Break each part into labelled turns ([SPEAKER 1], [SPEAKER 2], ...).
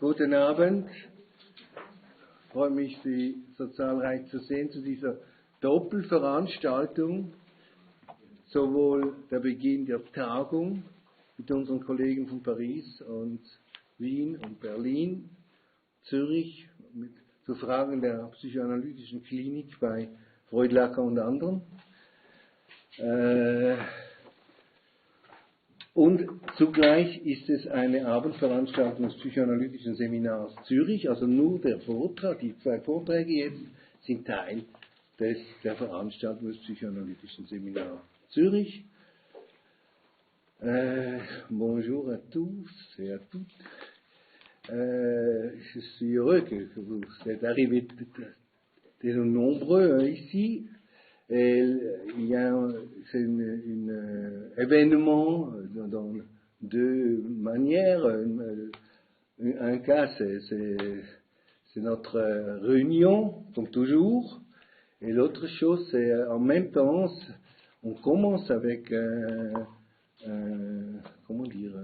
[SPEAKER 1] Guten Abend. Ich freue mich, Sie so zahlreich zu sehen zu dieser Doppelveranstaltung. Sowohl der Beginn der Tagung mit unseren Kollegen von Paris und Wien und Berlin, Zürich, zu Fragen der psychoanalytischen Klinik bei Freudlacher und anderen. Und zugleich ist es eine Abendveranstaltung des psychoanalytischen Seminars Zürich, also nur der Vortrag, die zwei Vorträge jetzt sind Teil der Veranstaltung des psychoanalytischen Seminars Zürich. Bonjour à tous et à toutes. Je suis heureux que vous êtes arrivés de nombreux ici. Et il y a un événement dans deux manières. Un cas, c'est notre réunion, comme toujours. Et l'autre chose, c'est en même temps, on commence avec comment dire,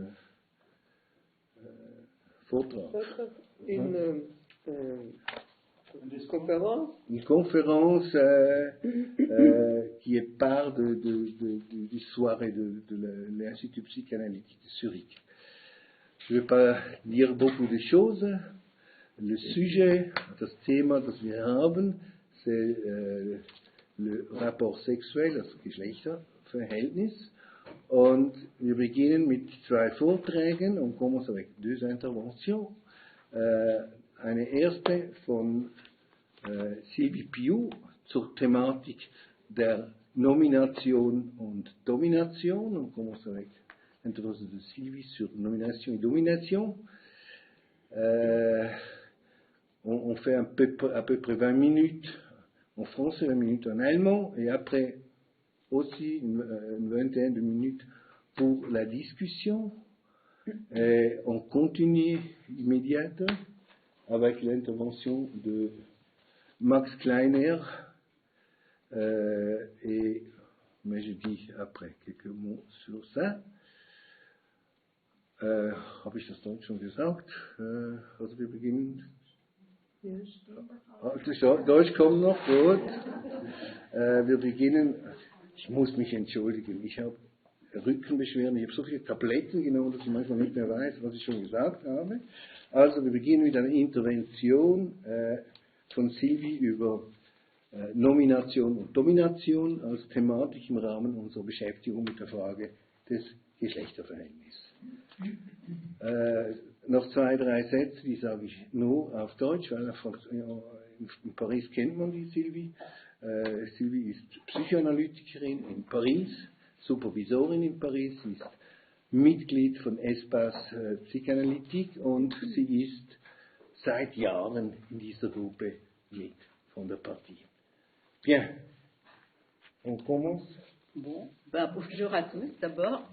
[SPEAKER 1] une conférence qui est part du soirée de l'Institut psychanalytique de Zurich. Je ne vais pas dire beaucoup de choses. Le sujet, das Thema, das wir haben, c'est le rapport sexuel, das Geschlechterverhältnis. Und wir beginnen mit zwei Vorträgen und commence avec deux interventions. Eine erste von Sylvie Piou zur Thematik der Nomination und Domination. On commence avec l'intervention de Sylvie sur nomination et domination. On fait à peu près 20 minutes en français, 20 minutes en allemand, et après aussi une vingtaine de minutes pour la discussion. Et on continue immédiatement avec l'intervention de Max Kleiner, mais je dis après quelques mots sur ça. Habe ich das Deutsch schon gesagt? Also wir beginnen. Deutsch kommt noch, gut. Wir beginnen. Ich muss mich entschuldigen, ich habe Rückenbeschwerden, ich habe so viele Tabletten genommen, dass ich manchmal nicht mehr weiß, was ich schon gesagt habe. Also wir beginnen mit einer Intervention von Sylvie über Nomination und Domination als Thematik im Rahmen unserer Beschäftigung mit der Frage des Geschlechterverhältnisses. Noch zwei, drei Sätze, die sage ich nur auf Deutsch, weil in Paris kennt man die Sylvie. Sylvie ist Psychoanalytikerin in Paris, Supervisorin in Paris, sie ist Mitglied von Espace Psychanalytique und sie ist seit Jahren in dieser Gruppe mit von der Partie. Bien, on commence.
[SPEAKER 2] Bon, bonjour à tous d'abord.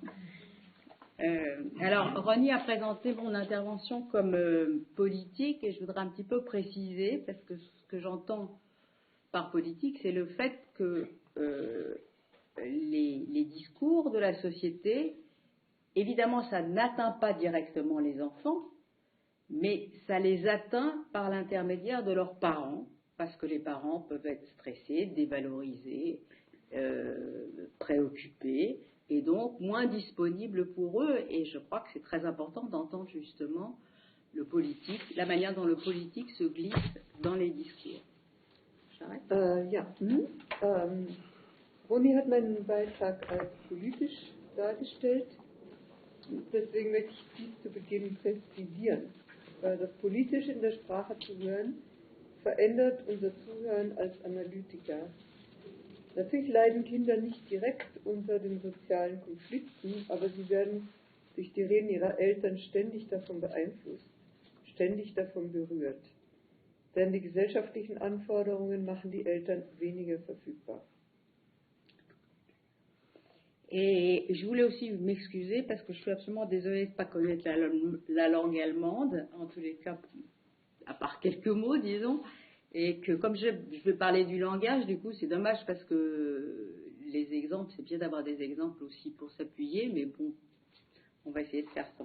[SPEAKER 2] Alors, Ronnie a présenté mon intervention comme politique et je voudrais un petit peu préciser, parce que ce que j'entends par politique, c'est le fait que les discours de la société, évidemment, ça n'atteint pas directement les enfants, mais ça les atteint par l'intermédiaire de leurs parents, parce que les parents peuvent être stressés, dévalorisés, préoccupés, et donc moins disponibles pour eux. Et je crois que c'est très important d'entendre justement le politique, la manière dont le politique se glisse dans les discours.
[SPEAKER 3] Ronnie hat meinen Beitrag als politisch dargestellt. Deswegen möchte ich dies zu Beginn präzisieren. Das Politische in der Sprache zu hören, verändert unser Zuhören als Analytiker. Natürlich leiden Kinder nicht direkt unter den sozialen Konflikten, aber sie werden durch die Reden ihrer Eltern ständig davon beeinflusst, ständig davon berührt. Denn die gesellschaftlichen Anforderungen machen die Eltern weniger verfügbar.
[SPEAKER 2] Et je voulais aussi m'excuser parce que je suis absolument désolée de ne pas connaître la langue allemande, en tous les cas, à part quelques mots, disons, et que comme je vais parler du langage, du coup, c'est dommage parce que les exemples, c'est bien d'avoir des exemples aussi pour s'appuyer, mais bon, on va essayer de faire ça.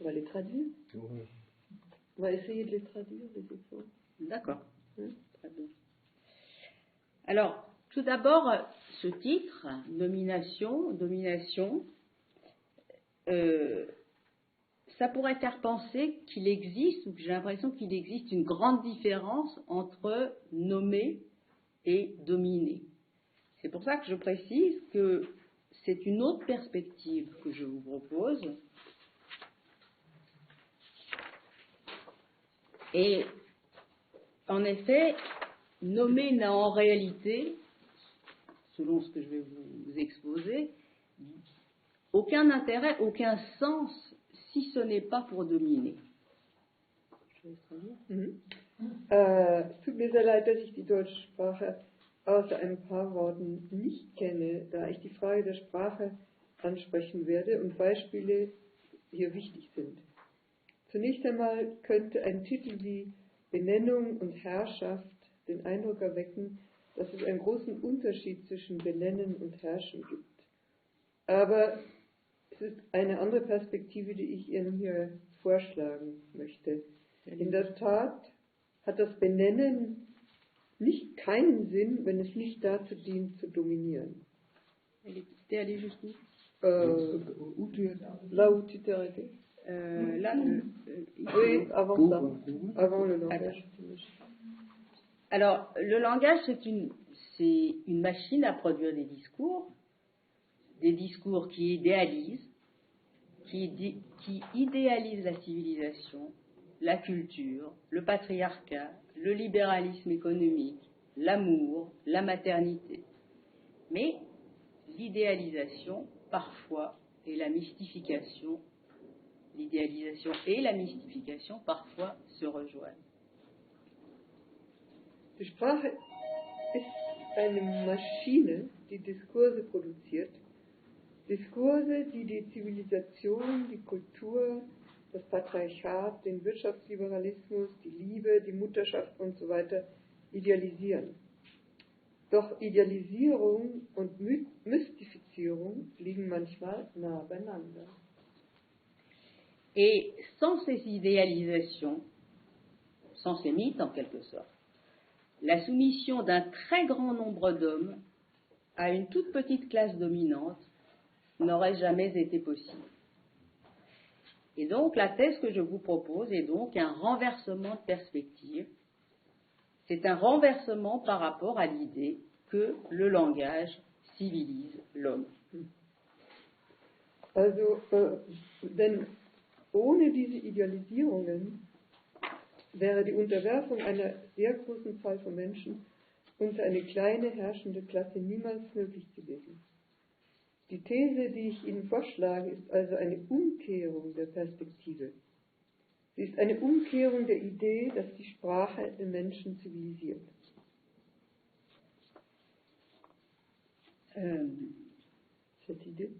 [SPEAKER 3] On va les traduire.
[SPEAKER 1] Ouais.
[SPEAKER 3] On va essayer de les traduire, les exemples.
[SPEAKER 2] D'accord.
[SPEAKER 3] Hein?
[SPEAKER 2] Très bien. Alors, tout d'abord, ce titre, domination, ça pourrait faire penser qu'il existe, ou que j'ai l'impression qu'il existe une grande différence entre nommer et dominer. C'est pour ça que je précise que c'est une autre perspective que je vous propose. Et en effet, nommer n'a en réalité, selon ce que je vais vous exposer, aucun intérêt, aucun sens, si ce n'est pas pour dominer. Je laisse traduire.
[SPEAKER 3] Es tut mir sehr leid, dass ich die deutsche Sprache außer ein paar Worten nicht kenne, da ich die Frage der Sprache ansprechen werde und Beispiele hier wichtig sind. Zunächst einmal könnte ein Titel wie Benennung und Herrschaft den Eindruck erwecken, dass es einen großen Unterschied zwischen Benennen und Herrschen gibt. Aber es ist eine andere Perspektive, die ich Ihnen hier vorschlagen möchte. In der Tat hat das Benennen nicht keinen Sinn, wenn es nicht dazu dient, zu dominieren.
[SPEAKER 2] T'es allé jusqu'où
[SPEAKER 1] Où tu es?
[SPEAKER 3] Là où tu t'es arrêté.
[SPEAKER 2] Là,
[SPEAKER 3] Oui, avant
[SPEAKER 1] Pour-
[SPEAKER 3] ça, avant le langage.
[SPEAKER 2] alors, le langage, c'est une machine à produire des discours qui idéalisent, qui idéalisent la civilisation, la culture, le patriarcat, le libéralisme économique, l'amour, la maternité. Mais l'idéalisation, parfois, et la mystification, parfois, se rejoignent.
[SPEAKER 3] Die Sprache ist eine Maschine, die Diskurse produziert. Diskurse, die die Zivilisation, die Kultur, das Patriarchat, den Wirtschaftsliberalismus, die Liebe, die Mutterschaft und so weiter idealisieren. Doch Idealisierung und Mystifizierung liegen manchmal nah beieinander.
[SPEAKER 2] Et sans ces idéalisations, sans ces mythes en quelque sorte, la soumission d'un très grand nombre d'hommes à une toute petite classe dominante n'aurait jamais été possible. Et donc la thèse que je vous propose est donc un renversement de perspective. C'est un renversement par rapport à l'idée que le langage civilise l'homme.
[SPEAKER 3] Also, denn ohne diese Idealisierungen wäre die Unterwerfung einer sehr großen Zahl von Menschen unter eine kleine herrschende Klasse niemals möglich gewesen. Die These, die ich Ihnen vorschlage, ist also eine Umkehrung der Perspektive. Sie ist eine Umkehrung der Idee, dass die Sprache den Menschen zivilisiert. Cette idée?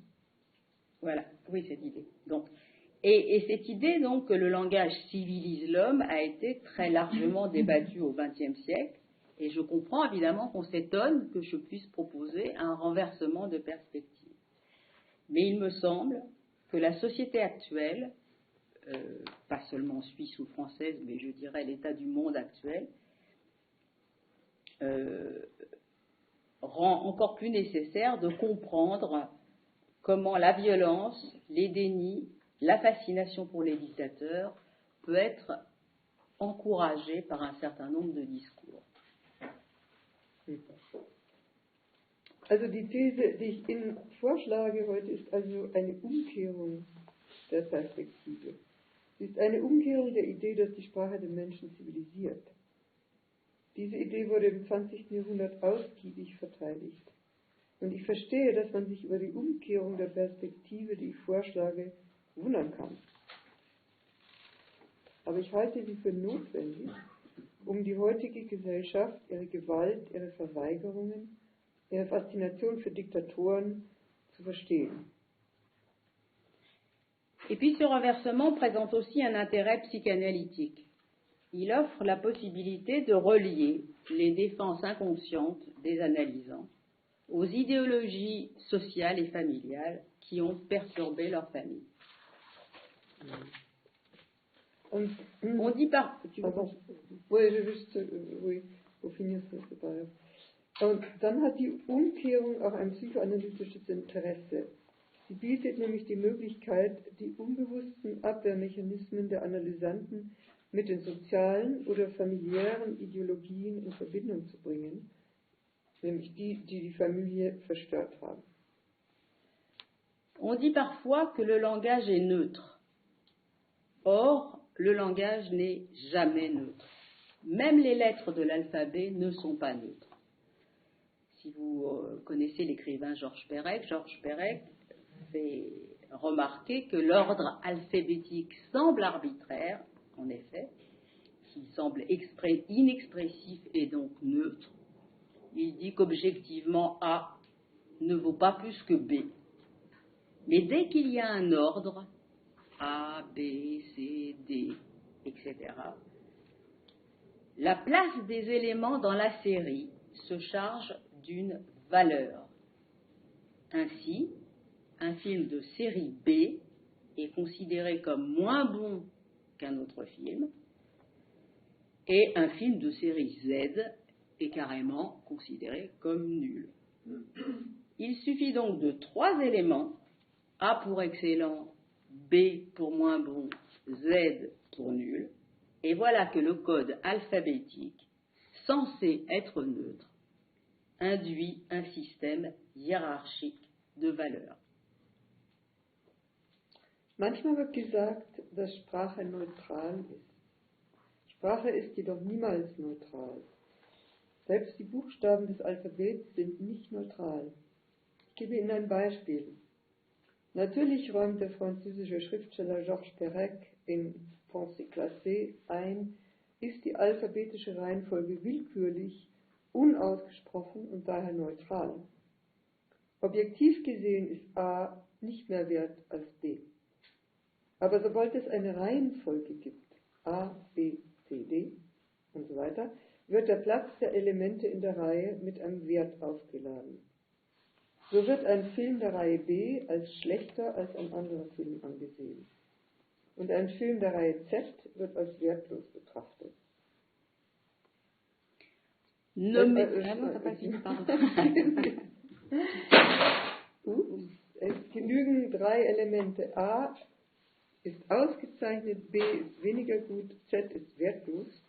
[SPEAKER 2] Voilà, oui, cette idée. Donc, et cette idée donc que le langage civilise l'homme a été très largement débattue au XXe siècle, et je comprends évidemment qu'on s'étonne que je puisse proposer un renversement de perspective. Mais il me semble que la société actuelle, pas seulement suisse ou française, mais je dirais l'état du monde actuel, rend encore plus nécessaire de comprendre comment la violence, les dénis, la fascination pour les dictateurs peut être encouragée par un certain nombre de discours.
[SPEAKER 3] Also die These, die ich Ihnen vorschlage heute, ist also eine Umkehrung der Perspektive. Sie ist eine Umkehrung der Idee, dass die Sprache den Menschen zivilisiert. Diese Idee wurde im 20. Jahrhundert ausgiebig verteidigt. Und ich verstehe, dass man sich über die Umkehrung der Perspektive, die ich vorschlage, wundern kann. Aber ich halte sie für notwendig, um die heutige Gesellschaft, ihre Gewalt, ihre Verweigerungen, ihre Fascination für Diktatoren zu verstehen.
[SPEAKER 2] Et puis ce renversement présente aussi un intérêt psychanalytique. Il offre la possibilité de relier les défenses inconscientes des analysants aux idéologies sociales et familiales qui ont perturbé leur famille. On dit par...
[SPEAKER 3] Oui, auf finir c'est pas grave. Und dann hat die Umkehrung auch ein psychoanalytisches Interesse. Sie bietet nämlich die Möglichkeit, die unbewussten Abwehrmechanismen der Analysanten mit den sozialen oder familiären Ideologien in Verbindung zu bringen, nämlich die Familie verstört haben.
[SPEAKER 2] On dit parfois que le langage est neutre. Or, le langage n'est jamais neutre. Même les lettres de l'alphabet ne sont pas neutres. Si vous connaissez l'écrivain Georges Perec fait remarquer que l'ordre alphabétique semble arbitraire, en effet, qu'il semble inexpressif et donc neutre. Il dit qu'objectivement A ne vaut pas plus que B. Mais dès qu'il y a un ordre, A, B, C, D, etc., la place des éléments dans la série se charge d'une valeur. Ainsi, un film de série B est considéré comme moins bon qu'un autre film, et un film de série Z est carrément considéré comme nul. Il suffit donc de 3 éléments, A pour excellent, B pour moins bon, Z pour nul, et voilà que le code alphabétique, censé être neutre, induit un système hiérarchique de valeurs.
[SPEAKER 3] Manchmal wird gesagt, dass Sprache neutral ist. Sprache ist jedoch niemals neutral. Selbst die Buchstaben des Alphabets sind nicht neutral. Ich gebe Ihnen ein Beispiel. Natürlich räumt der französische Schriftsteller Georges Perec in Pensée classée ein, ist die alphabetische Reihenfolge willkürlich, unausgesprochen und daher neutral. Objektiv gesehen ist A nicht mehr wert als B. Aber sobald es eine Reihenfolge gibt, A, B, C, D und so weiter, wird der Platz der Elemente in der Reihe mit einem Wert aufgeladen. So wird ein Film der Reihe B als schlechter als ein anderer Film angesehen. Und ein Film der Reihe Z wird als wertlos betrachtet. Es genügen 3 Elemente. A ist ausgezeichnet, B ist weniger gut, Z ist wertlos.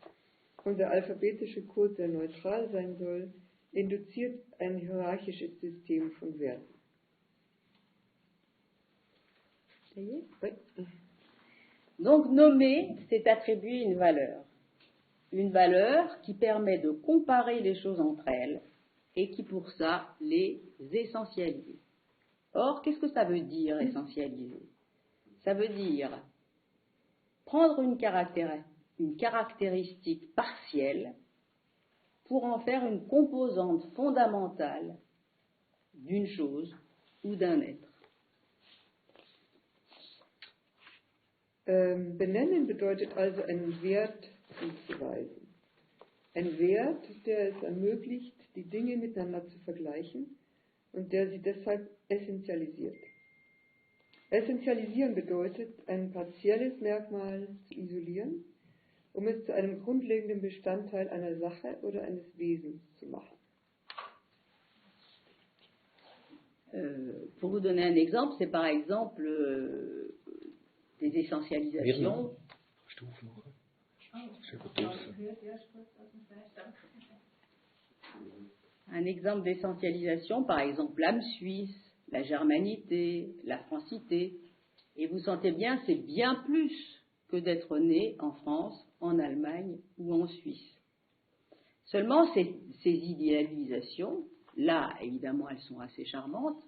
[SPEAKER 3] Und der alphabetische Code, der neutral sein soll, induziert ein hierarchisches System von Werten.
[SPEAKER 2] Donc nommer, c'est attribuer une valeur. Une valeur qui permet de comparer les choses entre elles et qui pour ça les essentialise. Or, qu'est-ce que ça veut dire essentialiser? Ça veut dire prendre une caractéristique partielle pour en faire une composante fondamentale d'une chose ou d'un être.
[SPEAKER 3] Benennen bedeutet also einen Wert zuzuweisen. Ein Wert, der es ermöglicht, die Dinge miteinander zu vergleichen und der sie deshalb essentialisiert. Essentialisieren bedeutet, ein partielles Merkmal zu isolieren, um es zu einem grundlegenden Bestandteil einer Sache oder eines Wesens zu machen.
[SPEAKER 2] Pour vous donner un exemple, c'est par exemple des essentialisations. Un exemple d'essentialisation, par exemple l'âme suisse, la germanité, la francité. Et vous sentez bien, c'est bien plus que d'être né en France, en Allemagne ou en Suisse. Seulement, ces idéalisations, là, évidemment, elles sont assez charmantes,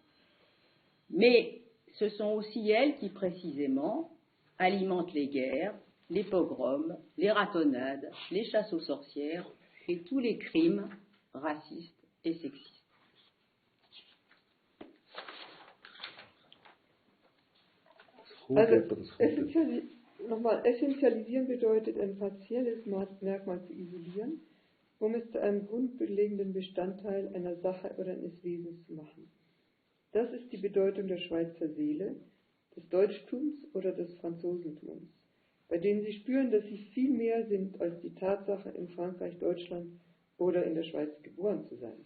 [SPEAKER 2] mais ce sont aussi elles qui, précisément, alimentent les guerres, les pogroms, les ratonnades, les chasses aux sorcières et tous les crimes racistes et sexistes.
[SPEAKER 3] Also, essentialisieren bedeutet, ein partielles Merkmal zu isolieren, um es zu einem grundlegenden Bestandteil einer Sache oder eines Wesens zu machen. Das ist die Bedeutung der Schweizer Seele, des Deutschtums oder des Franzosentums. bei denen sie spüren, dass sie viel mehr sind als die Tatsache, in Frankreich, Deutschland oder in der Schweiz geboren zu sein.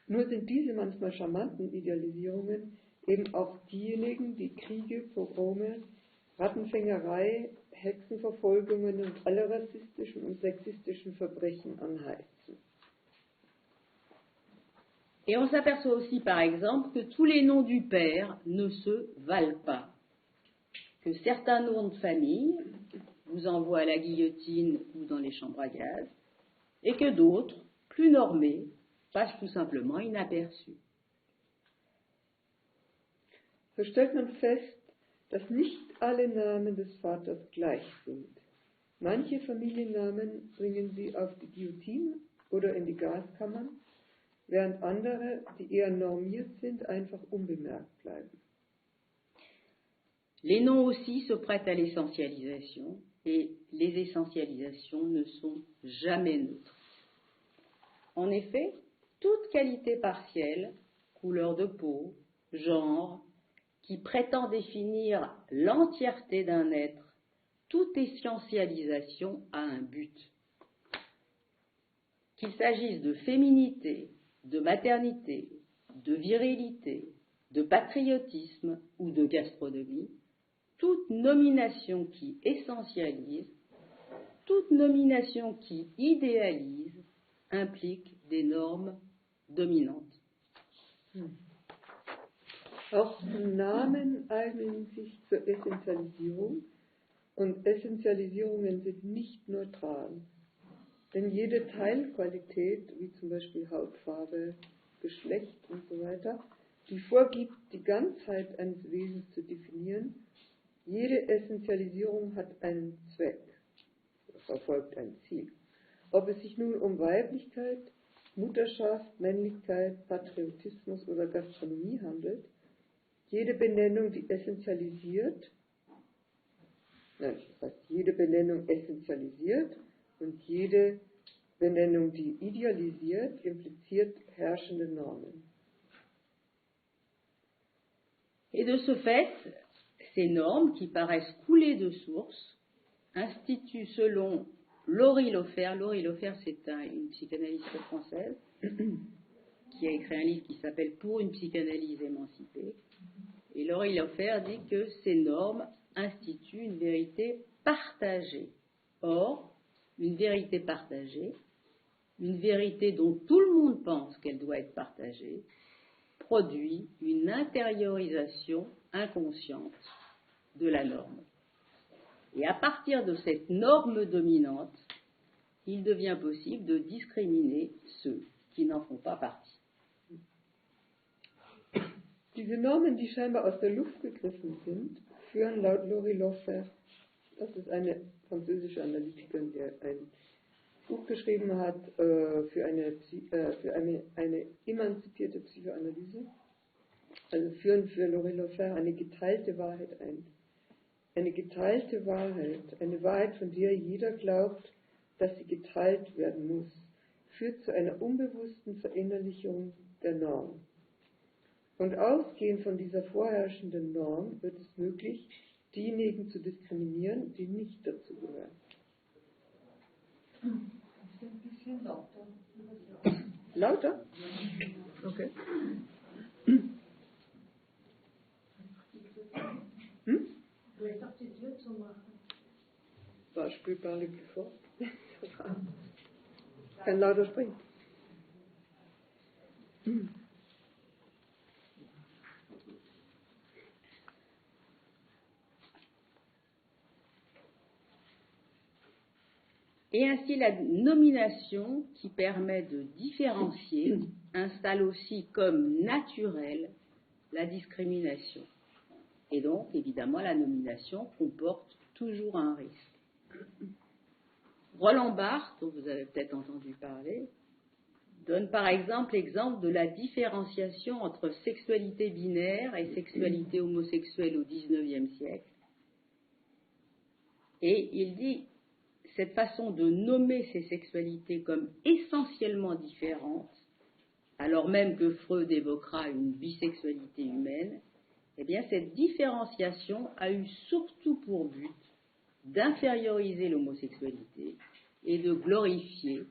[SPEAKER 3] Nur sind diese manchmal charmanten Idealisierungen eben auch diejenigen, die Kriege, Pogrome, Rattenfängerei, Hexenverfolgungen und alle rassistischen und sexistischen Verbrechen anheizen.
[SPEAKER 2] Et on s'aperçoit aussi, par exemple, que tous les noms du père ne se valent pas. Que certains noms de famille vous envoient à la guillotine ou dans les chambres à gaz, et que d'autres, plus normés, passent tout simplement inaperçus.
[SPEAKER 3] So stellt man fest, dass nicht alle Namen des Vaters gleich sind. Manche Familiennamen bringen sie auf die Guillotine oder in die Gaskammern, während andere, die eher normiert sind, einfach unbemerkt bleiben.
[SPEAKER 2] Les noms aussi se prêtent à l'essentialisation, et les essentialisations ne sont jamais neutres. En effet, toute qualité partielle, couleur de peau, genre, qui prétend définir l'entièreté d'un être, toute essentialisation a un but. Qu'il s'agisse de féminité, de maternité, de virilité, de patriotisme ou de gastronomie, toute nomination qui essentialise, toute nomination qui idéalise implique des normes dominantes.
[SPEAKER 3] Auch Namen eignen sich zur Essentialisierung und Essentialisierungen sind nicht neutral. Denn jede Teilqualität, wie zum Beispiel Hautfarbe, Geschlecht und so weiter, die vorgibt, die Ganzheit eines Wesens zu definieren, jede Essentialisierung hat einen Zweck, verfolgt ein Ziel. Ob es sich nun um Weiblichkeit, Mutterschaft, Männlichkeit, Patriotismus oder Gastronomie handelt, jede Benennung, die essentialisiert, jede Benennung essentialisiert und jede Benennung, die idealisiert, impliziert herrschende Normen.
[SPEAKER 2] Et de ce fait, ces normes, qui paraissent couler de source, instituent selon Laurie Lofer. Laurie Lofer, c'est une psychanalyste française qui a écrit un livre qui s'appelle Pour une psychanalyse émancipée. Et Laurie Lofer dit que ces normes instituent une vérité partagée. Or, une vérité partagée, une vérité dont tout le monde pense qu'elle doit être partagée, produit une intériorisation inconsciente de la norme. Et à partir de cette norme dominante, il devient possible de discriminer ceux qui n'en font pas partie.
[SPEAKER 3] Diese Normen, die scheinbar aus der Luft gegriffen sind, führen laut Laurie Lofer, das ist eine französische Analytikerin, die ein Buch geschrieben hat für eine emanzipierte Psychoanalyse, also führen für Laurie Lofer eine geteilte Wahrheit ein. Eine geteilte Wahrheit, eine Wahrheit, von der jeder glaubt, dass sie geteilt werden muss, führt zu einer unbewussten Verinnerlichung der Norm. Und ausgehend von dieser vorherrschenden Norm wird es möglich, diejenigen zu diskriminieren, die nicht dazu gehören.
[SPEAKER 4] Ein bisschen lauter.
[SPEAKER 3] Lauter? Okay.
[SPEAKER 4] Vielleicht auch die Tür zu machen.
[SPEAKER 3] Bah, je peux parler plus fort. Ich kann lauter sprechen.
[SPEAKER 2] Et ainsi, la nomination qui permet de différencier installe aussi comme naturelle la discrimination. Et donc, évidemment, la nomination comporte toujours un risque. Roland Barthes, dont vous avez peut-être entendu parler, donne par exemple l'exemple de la différenciation entre sexualité binaire et sexualité homosexuelle au XIXe siècle. Et il dit, cette façon de nommer ces sexualités comme essentiellement différentes, alors même que Freud évoquera une bisexualité humaine, eh bien cette différenciation a eu surtout pour but d'inférioriser l'homosexualité et de glorifier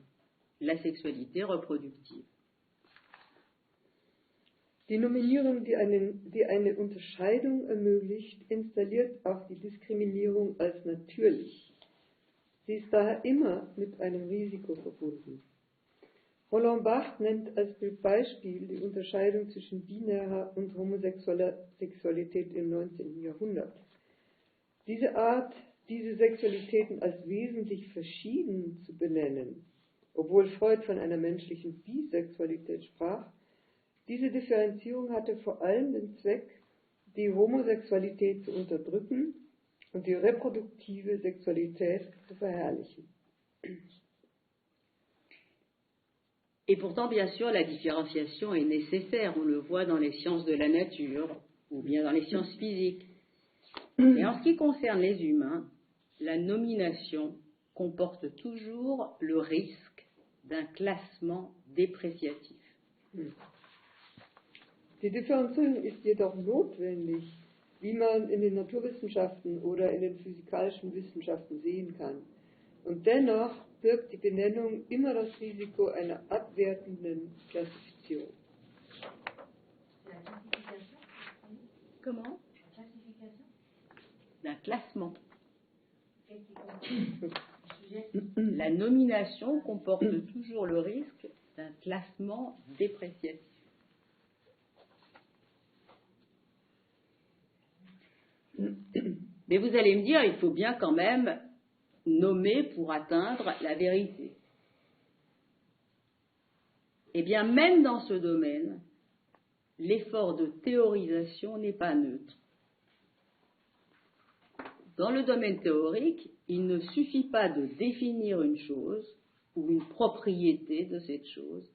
[SPEAKER 2] la sexualité reproductive.
[SPEAKER 3] Die Nominierung, die eine Unterscheidung ermöglicht, installiert auch die Diskriminierung als natürlich. Sie ist daher immer mit einem Risiko verbunden. Roland Barthes nennt als Beispiel die Unterscheidung zwischen binärer und homosexueller Sexualität im 19. Jahrhundert. Diese Sexualitäten als wesentlich verschieden zu benennen, obwohl Freud von einer menschlichen Bisexualität sprach, diese Differenzierung hatte vor allem den Zweck, die Homosexualität zu unterdrücken und die reproduktive Sexualität zu verherrlichen.
[SPEAKER 2] Et pourtant, bien sûr, la différenciation est nécessaire. On le voit dans les sciences de la nature ou bien dans les sciences physiques. Et en ce qui concerne les humains, la nomination comporte toujours le risque d'un classement dépréciatif.
[SPEAKER 3] Die Differenzierung ist jedoch notwendig, wie man in den Naturwissenschaften oder in den physikalischen Wissenschaften sehen kann. Und dennoch birgt die Benennung immer das Risiko einer abwertenden Klassifizierung.
[SPEAKER 2] Comment? D'un classement. La nomination comporte toujours le risque d'un classement dépréciatif. Mais vous allez me dire, il faut bien quand même nommer pour atteindre la vérité. Eh bien, même dans ce domaine, l'effort de théorisation n'est pas neutre. Dans le domaine théorique, il ne suffit pas de définir une chose ou une propriété de cette chose.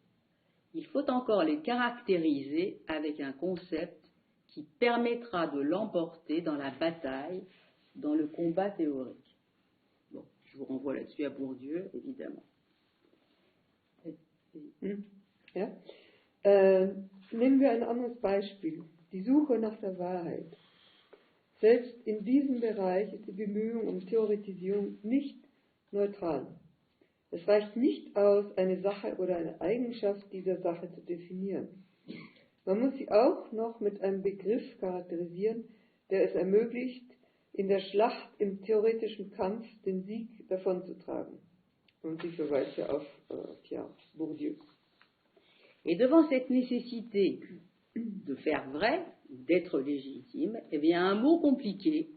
[SPEAKER 2] Il faut encore les caractériser avec un concept qui permettra de l'emporter dans la bataille, dans le combat théorique. Bon, je vous renvoie là-dessus à Bourdieu, évidemment.
[SPEAKER 3] Ja? Nehmen wir ein anderes Beispiel, die Suche nach der Wahrheit. Selbst in diesem Bereich ist die Bemühung um Theoretisierung nicht neutral. Es reicht nicht aus, eine Sache oder eine Eigenschaft dieser Sache zu definieren. Man muss sie auch noch mit einem Begriff charakterisieren, der es ermöglicht, in der Schlacht im theoretischen Kampf den Sieg davonzutragen. Und sie verweist ja auf Bourdieu.
[SPEAKER 2] Et devant cette nécessité de faire vrai, d'être légitime, eh bien un mot compliqué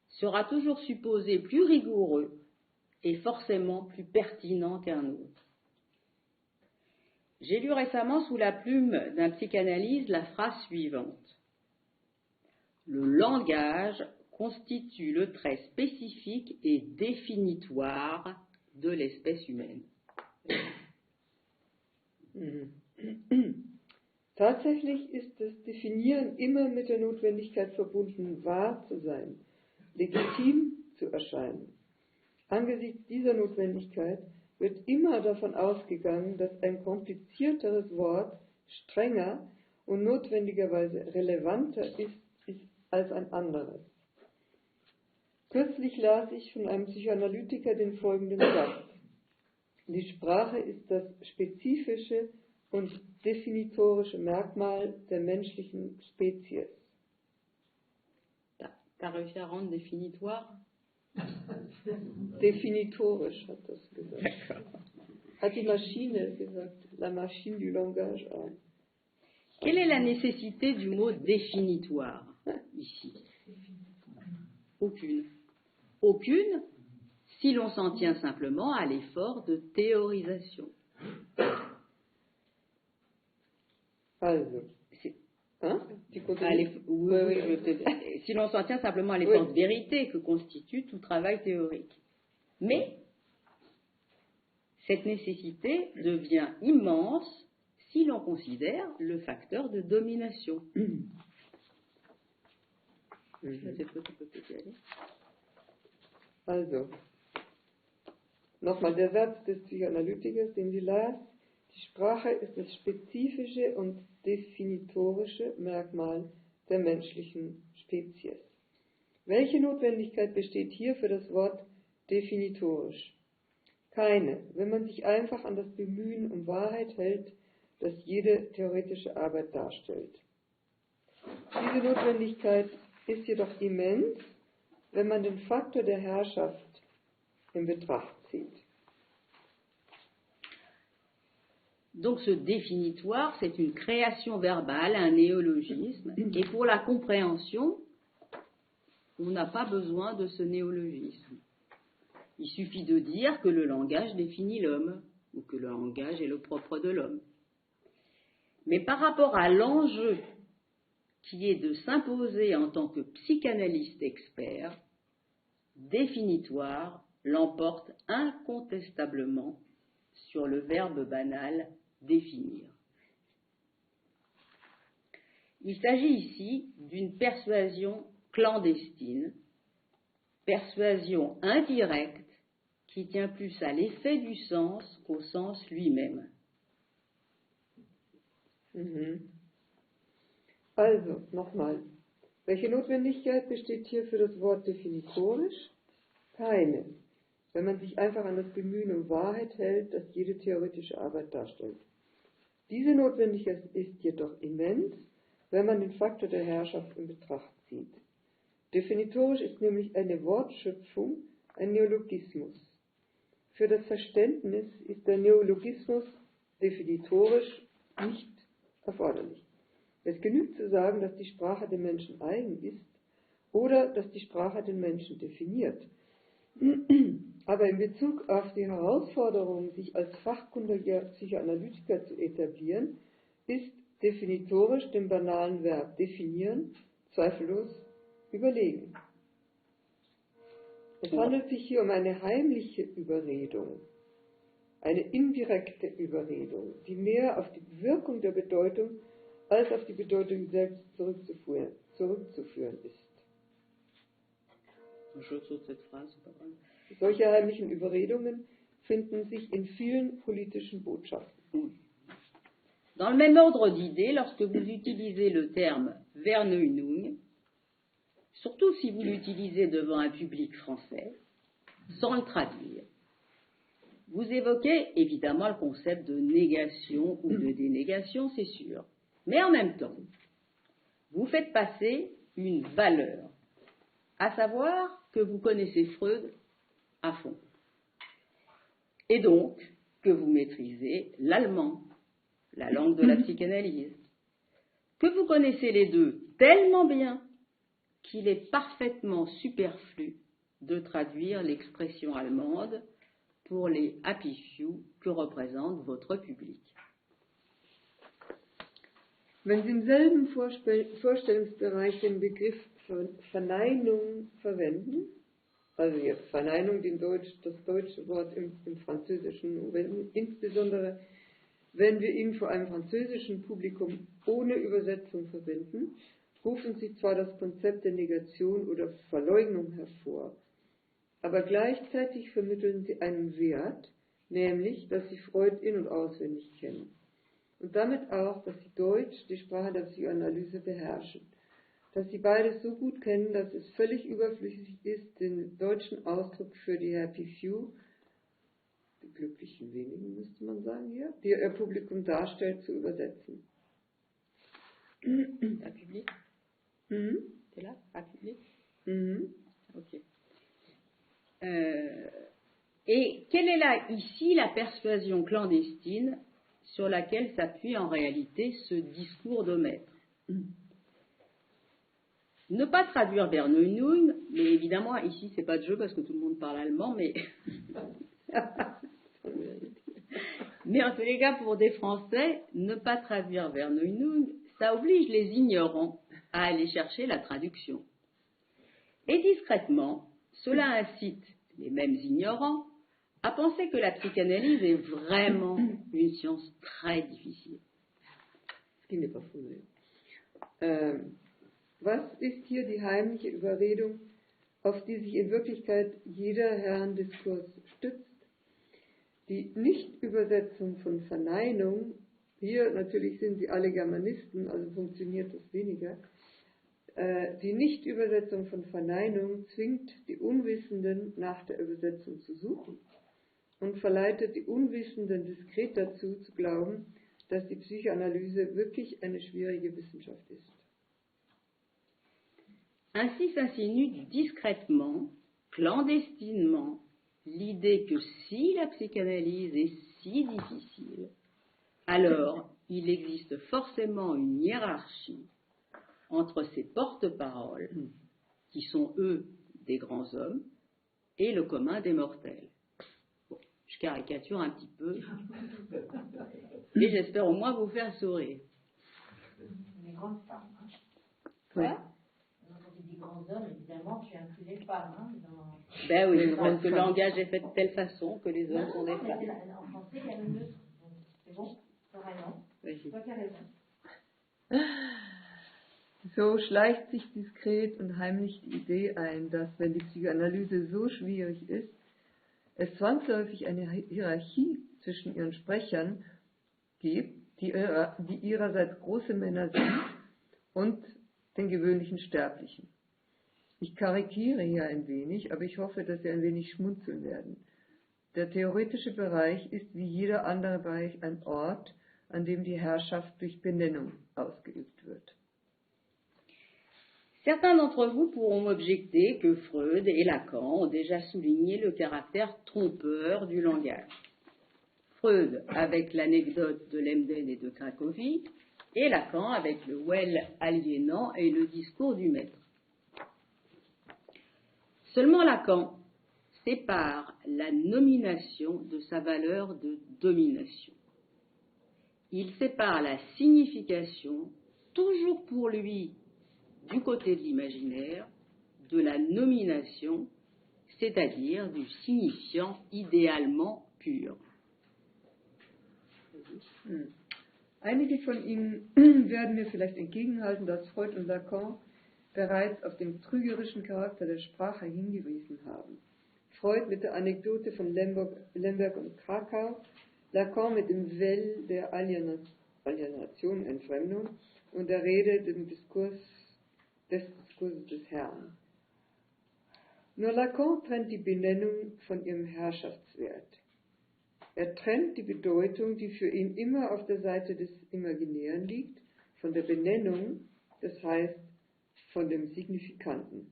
[SPEAKER 2] sera toujours supposé plus rigoureux et forcément plus pertinent qu'un autre. J'ai lu récemment sous la plume d'un psychanalyste la phrase suivante. Le langage constitue le trait spécifique et définitoire de l'espèce humaine.
[SPEAKER 3] Tatsächlich ist das Definieren immer mit der Notwendigkeit verbunden, wahr zu sein, legitim zu erscheinen. Angesichts dieser Notwendigkeit wird immer davon ausgegangen, dass ein komplizierteres Wort strenger und notwendigerweise relevanter ist als ein anderes. Kürzlich las ich von einem Psychoanalytiker den folgenden Satz. Die Sprache ist das spezifische und definitorische Merkmal der menschlichen Spezies.
[SPEAKER 2] T'as réussi à rendre définitoire?
[SPEAKER 3] Definitorisch hat das gesagt. Hat die Maschine gesagt, la machine du langage.
[SPEAKER 2] Quelle est la nécessité du mot définitoire ici? Aucune. Aucune si l'on s'en tient simplement à l'effort de théorisation.
[SPEAKER 3] Also,
[SPEAKER 2] si l'on s'en tient simplement à l'effort de vérité que constitue tout travail théorique. Mais cette nécessité devient immense si l'on considère le facteur de domination.
[SPEAKER 3] Also, nochmal der Satz des Psychoanalytikers, den Sie las. Die Sprache ist das spezifische und definitorische Merkmal der menschlichen Spezies. Welche Notwendigkeit besteht hier für das Wort definitorisch? Keine, wenn man sich einfach an das Bemühen um Wahrheit hält, das jede theoretische Arbeit darstellt. Diese Notwendigkeit ist jedoch immens, wenn man den Faktor der Herrschaft in Betracht zieht.
[SPEAKER 2] Donc ce définitoire, c'est une création verbale, un néologisme, et pour la compréhension, on n'a pas besoin de ce néologisme. Il suffit de dire que le langage définit l'homme, ou que le langage est le propre de l'homme. Mais par rapport à l'enjeu qui est de s'imposer en tant que psychanalyste expert, définitoire l'emporte incontestablement sur le verbe banal définir. Il s'agit ici d'une persuasion clandestine, persuasion indirecte qui tient plus à l'effet du sens qu'au sens lui-même.
[SPEAKER 3] Also, nochmal. Welche Notwendigkeit besteht hier für das Wort definitorisch? Keine, wenn man sich einfach an das Bemühen um Wahrheit hält, das jede theoretische Arbeit darstellt. Diese Notwendigkeit ist jedoch immens, wenn man den Faktor der Herrschaft in Betracht zieht. Definitorisch ist nämlich eine Wortschöpfung, ein Neologismus. Für das Verständnis ist der Neologismus definitorisch nicht erforderlich. Es genügt zu sagen, dass die Sprache dem Menschen eigen ist oder dass die Sprache den Menschen definiert. Aber in Bezug auf die Herausforderung, sich als fachkundiger Psychoanalytiker zu etablieren, ist definitorisch dem banalen Verb definieren zweifellos überlegen. Es handelt sich hier um eine heimliche Überredung, eine indirekte Überredung, die mehr auf die Wirkung der Bedeutung als auf die Bedeutung selbst zurückzuführen ist. Solche heimlichen Überredungen finden sich in vielen politischen Botschaften.
[SPEAKER 2] Dans le même ordre d'idée, lorsque vous utilisez le terme Verneuilung, surtout si vous l'utilisez devant un public français, sans le traduire, vous évoquez évidemment le concept de négation ou de dénégation, c'est sûr. Mais en même temps, vous faites passer une valeur, à savoir que vous connaissez Freud à fond. Et donc, que vous maîtrisez l'allemand, la langue de la psychanalyse, que vous connaissez les deux tellement bien qu'il est parfaitement superflu de traduire l'expression allemande pour les happy few que représente votre public.
[SPEAKER 3] Wenn Sie im selben Vorstellungsbereich den Begriff Verneinung verwenden, also jetzt Verneinung, das deutsche Wort im Französischen, insbesondere wenn wir ihn vor einem französischen Publikum ohne Übersetzung verwenden, rufen Sie zwar das Konzept der Negation oder Verleugnung hervor, aber gleichzeitig vermitteln Sie einen Wert, nämlich, dass Sie Freud in- und auswendig kennen. Und damit auch, dass Sie Deutsch, die Sprache der Psychoanalyse, beherrschen. Dass Sie beides so gut kennen, dass es völlig überflüssig ist, den deutschen Ausdruck für die Happy Few, die glücklichen wenigen müsste man sagen hier, die Ihr Publikum darstellt, zu übersetzen.
[SPEAKER 2] Un public? T'es là? Un public? Ok. Et quelle est là, ici, la persuasion clandestine sur laquelle s'appuie en réalité ce discours de maître? Ne pas traduire Verneuilung, mais évidemment, ici, c'est pas de jeu parce que tout le monde parle allemand, mais... mais en tous les cas, pour des Français, ne pas traduire Verneuilung, ça oblige les ignorants à aller chercher la traduction. Et discrètement, cela incite les mêmes ignorants à penser que la psychanalyse est vraiment une science très difficile.
[SPEAKER 3] Ce qui n'est pas fondé. Was ist hier die heimliche Überredung, auf die sich in Wirklichkeit jeder Herrendiskurs stützt? Die Nichtübersetzung von Verneinung, hier natürlich sind sie alle Germanisten, also funktioniert das weniger, Die Nichtübersetzung von Verneinung zwingt die Unwissenden nach der Übersetzung zu suchen und verleitet die Unwissenden diskret dazu zu glauben, dass die Psychoanalyse wirklich eine schwierige Wissenschaft ist.
[SPEAKER 2] Ainsi s'insinue discrètement, clandestinement, l'idée que si la psychanalyse est si difficile, alors il existe forcément une hiérarchie entre ces porte-paroles, qui sont eux des grands hommes, et le commun des mortels. Bon, je caricature un petit peu, mais j'espère au moins vous faire sourire.
[SPEAKER 4] Les grandes femmes. Hein.
[SPEAKER 2] Quoi?
[SPEAKER 4] Quand tu dis grands hommes, évidemment, tu inclus les femmes. Hein, dans...
[SPEAKER 2] Ben oui,
[SPEAKER 3] Les
[SPEAKER 2] parce
[SPEAKER 3] grandes
[SPEAKER 2] que le
[SPEAKER 3] femmes.
[SPEAKER 2] langage est fait de telle façon que les hommes sont des
[SPEAKER 4] mais
[SPEAKER 2] femmes.
[SPEAKER 4] en français, il y a le neutre. Donc, c'est bon, t'as raison.
[SPEAKER 2] Oui.
[SPEAKER 4] Toi qui as raison.
[SPEAKER 3] So schleicht sich diskret und heimlich die Idee ein, dass, wenn die Psychoanalyse so schwierig ist, es zwangsläufig eine Hierarchie zwischen ihren Sprechern gibt, die ihrerseits große Männer sind, und den gewöhnlichen Sterblichen. Ich karikiere hier ein wenig, aber ich hoffe, dass Sie ein wenig schmunzeln werden. Der theoretische Bereich ist wie jeder andere Bereich ein Ort, an dem die Herrschaft durch Benennung ausgeübt wird.
[SPEAKER 2] Certains d'entre vous pourront m'objecter que Freud et Lacan ont déjà souligné le caractère trompeur du langage. Freud avec l'anecdote de Lemden et de Cracovie, et Lacan avec le well aliénant et le discours du maître. Seulement Lacan sépare la nomination de sa valeur de domination. Il sépare la signification, toujours pour lui, du côté de l'imaginaire, de la nomination, c'est-à-dire du signifiant idéalement pur.
[SPEAKER 3] Einige von Ihnen werden mir vielleicht entgegenhalten, dass Freud und Lacan bereits auf den trügerischen Charakter der Sprache hingewiesen haben. Freud mit der Anekdote von Lemberg und Krakau, Lacan mit dem Well der Alienation, Entfremdung und der Rede des Diskurses des Herrn. Nur Lacan trennt die Benennung von ihrem Herrschaftswert. Er trennt die Bedeutung, die für ihn immer auf der Seite des Imaginären liegt, von der Benennung, das heißt von dem Signifikanten.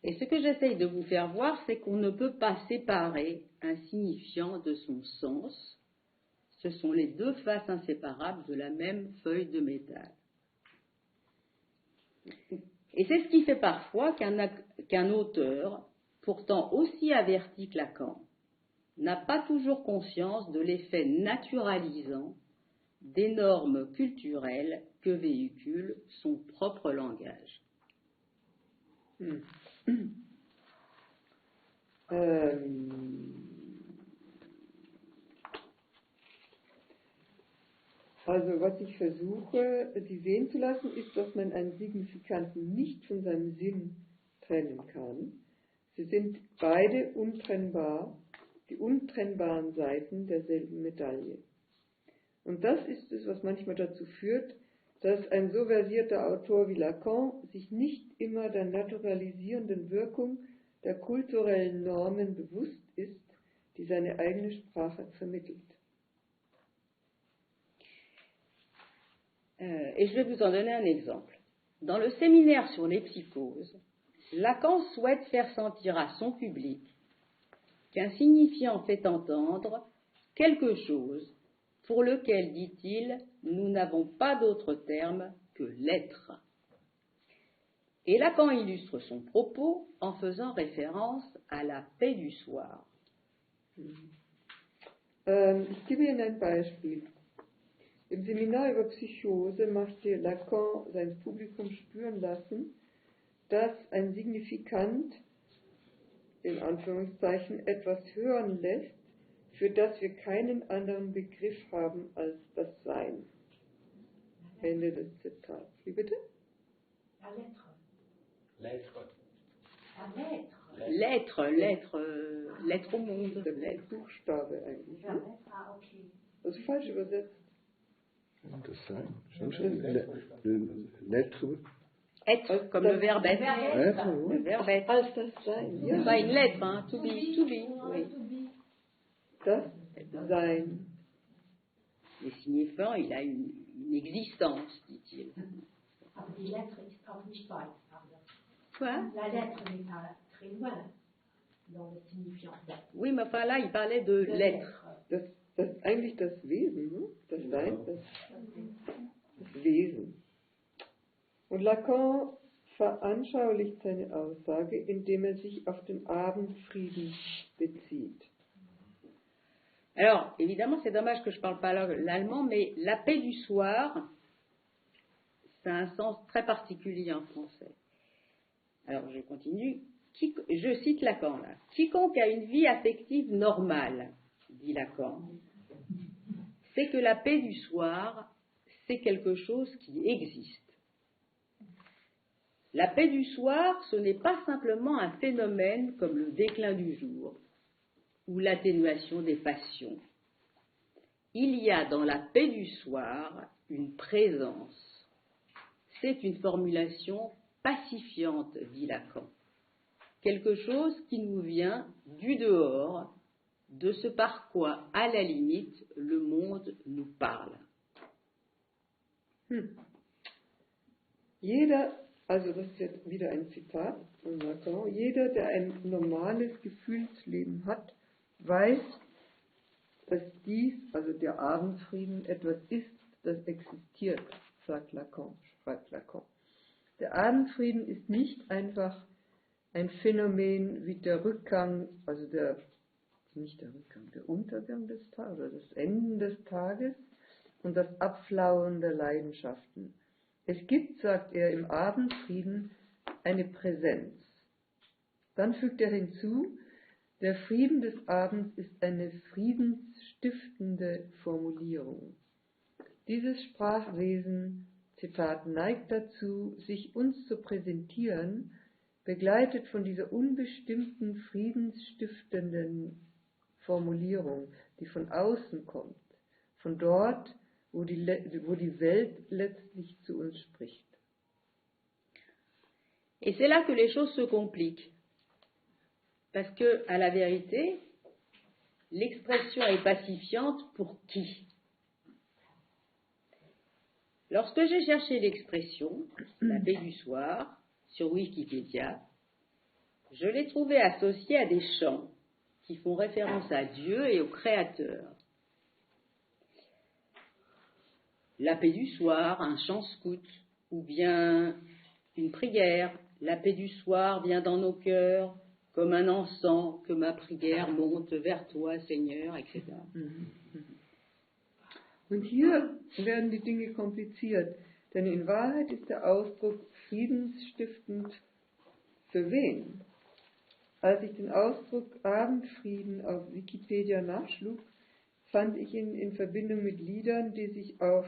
[SPEAKER 2] Et ce que j'essaye de vous faire voir, c'est qu'on ne peut pas séparer un signifiant de son sens. Ce sont les deux faces inséparables de la même feuille de métal. Et c'est ce qui fait parfois qu'un auteur, pourtant aussi averti que Lacan, n'a pas toujours conscience de l'effet naturalisant des normes culturelles que véhicule son propre langage.
[SPEAKER 3] Also was ich versuche, Sie sehen zu lassen, ist, dass man einen Signifikanten nicht von seinem Sinn trennen kann. Sie sind beide untrennbar, die untrennbaren Seiten derselben Medaille. Und das ist es, was manchmal dazu führt, dass ein so versierter Autor wie Lacan sich nicht immer der naturalisierenden Wirkung der kulturellen Normen bewusst ist, die seine eigene Sprache vermittelt.
[SPEAKER 2] Et je vais vous en donner un exemple. Dans le séminaire sur les psychoses, Lacan souhaite faire sentir à son public qu'un signifiant fait entendre quelque chose pour lequel, dit-il, nous n'avons pas d'autre terme que l'être. Et Lacan illustre son propos en faisant référence à la paix du soir.
[SPEAKER 3] Ich gebe Ihnen ein Beispiel. Im Seminar über Psychose machte Lacan sein Publikum spüren lassen, dass ein Signifikant, in Anführungszeichen, etwas hören lässt, für das wir keinen anderen Begriff haben als das Sein. Ende des Zitats. Wie bitte?
[SPEAKER 4] La lettre.
[SPEAKER 1] L'être.
[SPEAKER 4] La lettre.
[SPEAKER 2] L'être au monde.
[SPEAKER 3] Der Buchstabe eigentlich.
[SPEAKER 4] La lettre, ah, ok.
[SPEAKER 3] Das ist falsch übersetzt.
[SPEAKER 1] Das Sein. L'être.
[SPEAKER 2] Être, comme le verbe être. Le verbe être.
[SPEAKER 3] Als das Sein,
[SPEAKER 2] C'est
[SPEAKER 3] ja.
[SPEAKER 2] pas une lettre, hein. To be, oui.
[SPEAKER 3] Das Sein.
[SPEAKER 2] Et signifiant, il a une existence, dit-il.
[SPEAKER 4] Aber die Lettre ist auch nicht weit.
[SPEAKER 2] Quoi?
[SPEAKER 4] La lettre n'est pas très loin dans le signifiant.
[SPEAKER 2] Oui, mais enfin là, il parlait de l'être.
[SPEAKER 3] Das ist eigentlich das Wesen, ne? Das Sein, das Wesen. Und Lacan veranschaulicht seine Aussage, indem er sich auf den Abendfrieden bezieht.
[SPEAKER 2] Alors, évidemment, c'est dommage que je ne parle pas l'allemand, mais la paix du soir, ça a un sens très particulier en français. Alors, je continue. Je cite Lacan, là. Quiconque a une vie affective normale, dit Lacan, c'est que la paix du soir, c'est quelque chose qui existe. La paix du soir, ce n'est pas simplement un phénomène comme le déclin du jour ou l'atténuation des passions. Il y a dans la paix du soir une présence. C'est une formulation pacifiante, dit Lacan. Quelque chose qui nous vient du dehors, de ce par quoi, à la limite, le monde nous parle.
[SPEAKER 3] Jeder, also das ist jetzt wieder ein Zitat von Lacan, jeder, der ein normales Gefühlsleben hat, weiß, dass dies, also der Abendfrieden, etwas ist, das existiert, sagt Lacan, schreibt Lacan. Der Abendfrieden ist nicht einfach ein Phänomen wie der Rückgang, also nicht der Rückgang, der Untergang des Tages, oder das Enden des Tages und das Abflauen der Leidenschaften. Es gibt, sagt er, im Abendfrieden eine Präsenz. Dann fügt er hinzu, der Frieden des Abends ist eine friedensstiftende Formulierung. Dieses Sprachwesen, Zitat, neigt dazu, sich uns zu präsentieren, begleitet von dieser unbestimmten, friedensstiftenden Formulierung, die von außen kommt, von dort, wo die Welt letztlich zu uns spricht.
[SPEAKER 2] Et c'est là que les choses se compliquent. Parce que, à la vérité, l'expression est pacifiante pour qui? Lorsque j'ai cherché l'expression, la paix du soir, sur Wikipédia, je l'ai trouvée associée à des chants qui font référence à Dieu et au Créateur. La paix du soir, un chant scout, ou bien une prière. La paix du soir vient dans nos cœurs, comme un encens, que ma prière monte vers toi, Seigneur, etc.
[SPEAKER 3] Und hier werden die Dinge kompliziert, denn in Wahrheit ist der Ausdruck friedensstiftend für wen? Als ich den Ausdruck Abendfrieden auf Wikipedia nachschlug, fand ich ihn in Verbindung mit Liedern, die sich auf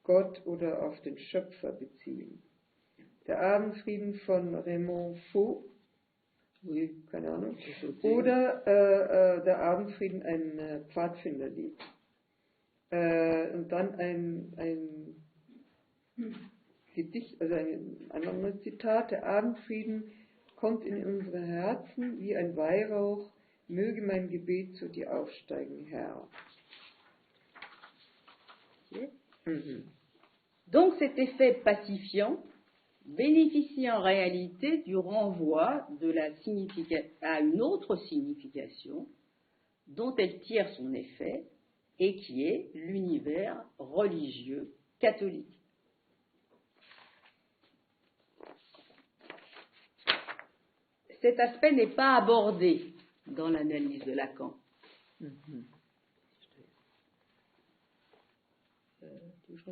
[SPEAKER 3] Gott oder auf den Schöpfer beziehen. Der Abendfrieden von Raymond Faux, keine Ahnung, oder der Abendfrieden, ein Pfadfinderlied. Und dann ein Gedicht, also ein anderes Zitat, der Abendfrieden kommt in unsere Herzen wie ein Weihrauch, möge mein Gebet zu dir aufsteigen, Herr.
[SPEAKER 2] Donc cet effet pacifiant bénéficie en réalité du renvoi de à une autre signification dont elle tire son effet et qui est l'univers religieux catholique. Cet aspect n'est pas abordé dans l'analyse de Lacan.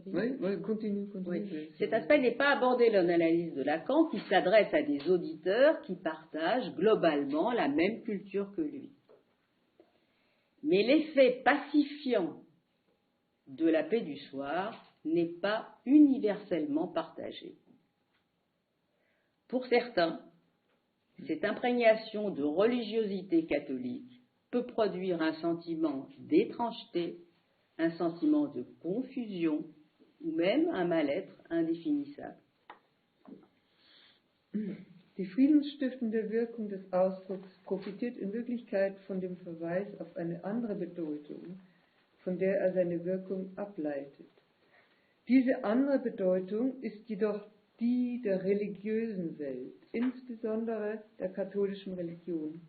[SPEAKER 3] Oui, continue.
[SPEAKER 2] Oui. Cet aspect n'est pas abordé dans l'analyse de Lacan qui s'adresse à des auditeurs qui partagent globalement la même culture que lui. Mais l'effet pacifiant de la paix du soir n'est pas universellement partagé. Pour certains, cette imprégnation de religiosité catholique peut produire un sentiment d'étrangeté, un sentiment de confusion ou même un mal-être indéfinissable.
[SPEAKER 3] Die friedensstiftende Wirkung des Ausdrucks profitiert in Wirklichkeit von dem Verweis auf eine andere Bedeutung, von der er seine Wirkung ableitet. Diese andere Bedeutung ist jedoch die der religiösen Welt, insbesondere der katholischen Religion.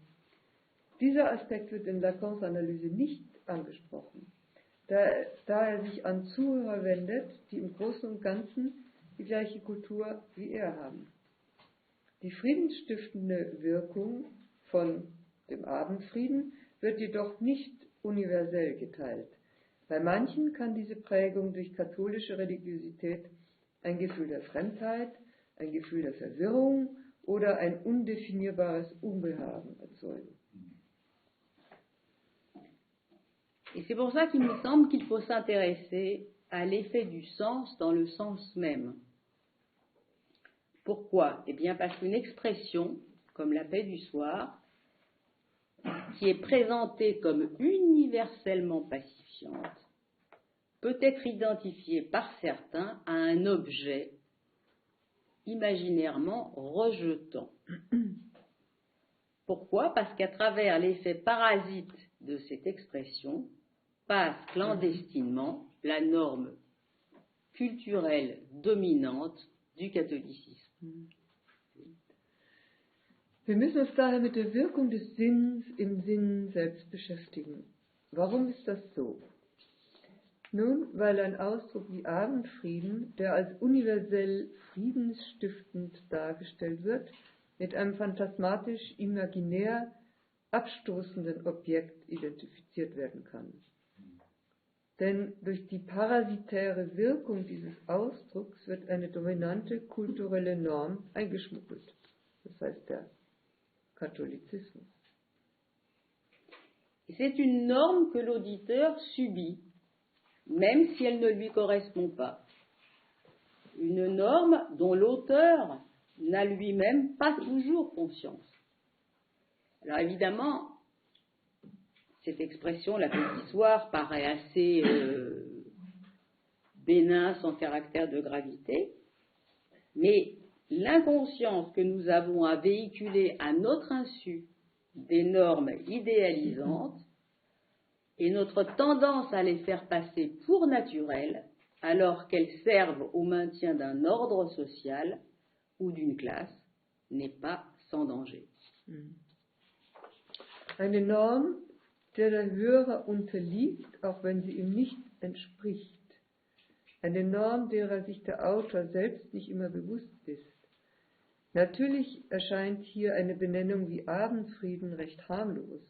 [SPEAKER 3] Dieser Aspekt wird in Lacans Analyse nicht angesprochen, da er sich an Zuhörer wendet, die im Großen und Ganzen die gleiche Kultur wie er haben. Die friedensstiftende Wirkung von dem Abendfrieden wird jedoch nicht universell geteilt. Bei manchen kann diese Prägung durch katholische Religiosität ein Gefühl der Fremdheit, ein Gefühl der Verwirrung oder ein undefinierbares Unbehagen erzeugen.
[SPEAKER 2] Et c'est pour ça qu'il me semble qu'il faut s'intéresser à l'effet du sens dans le sens même. Pourquoi? Eh bien parce qu'une expression, comme la paix du soir, qui est présentée comme universellement pacifiante, peut être identifiée par certains à un objet imaginairement rejetant. Pourquoi? Parce qu'à travers l'effet parasite de cette expression, passe clandestinement la norme culturelle dominante du catholicisme.
[SPEAKER 3] Wir müssen uns daher mit der Wirkung des Sinns im Sinn selbst beschäftigen. Warum ist das so? Nun, weil ein Ausdruck wie Abendfrieden, der als universell friedensstiftend dargestellt wird, mit einem phantasmatisch imaginär abstoßenden Objekt identifiziert werden kann. Denn durch die parasitäre Wirkung dieses Ausdrucks wird eine dominante kulturelle Norm eingeschmuggelt. Das heißt der Katholizismus.
[SPEAKER 2] C'est une norme que l'auditeur subit, même si elle ne lui correspond pas. Une norme dont l'auteur n'a lui-même pas toujours conscience. Alors évidemment, cette expression, la paix du soir, paraît assez bénin, sans caractère de gravité, mais l'inconscience que nous avons à véhiculer à notre insu des normes idéalisantes et notre tendance à les faire passer pour naturelles alors qu'elles servent au maintien d'un ordre social ou d'une classe n'est pas sans danger.
[SPEAKER 3] Eine Norm, der Hörer unterliegt, auch wenn sie ihm nicht entspricht. Eine Norm, derer sich der Autor selbst nicht immer bewusst ist. Natürlich erscheint hier eine Benennung wie Abendfrieden recht harmlos,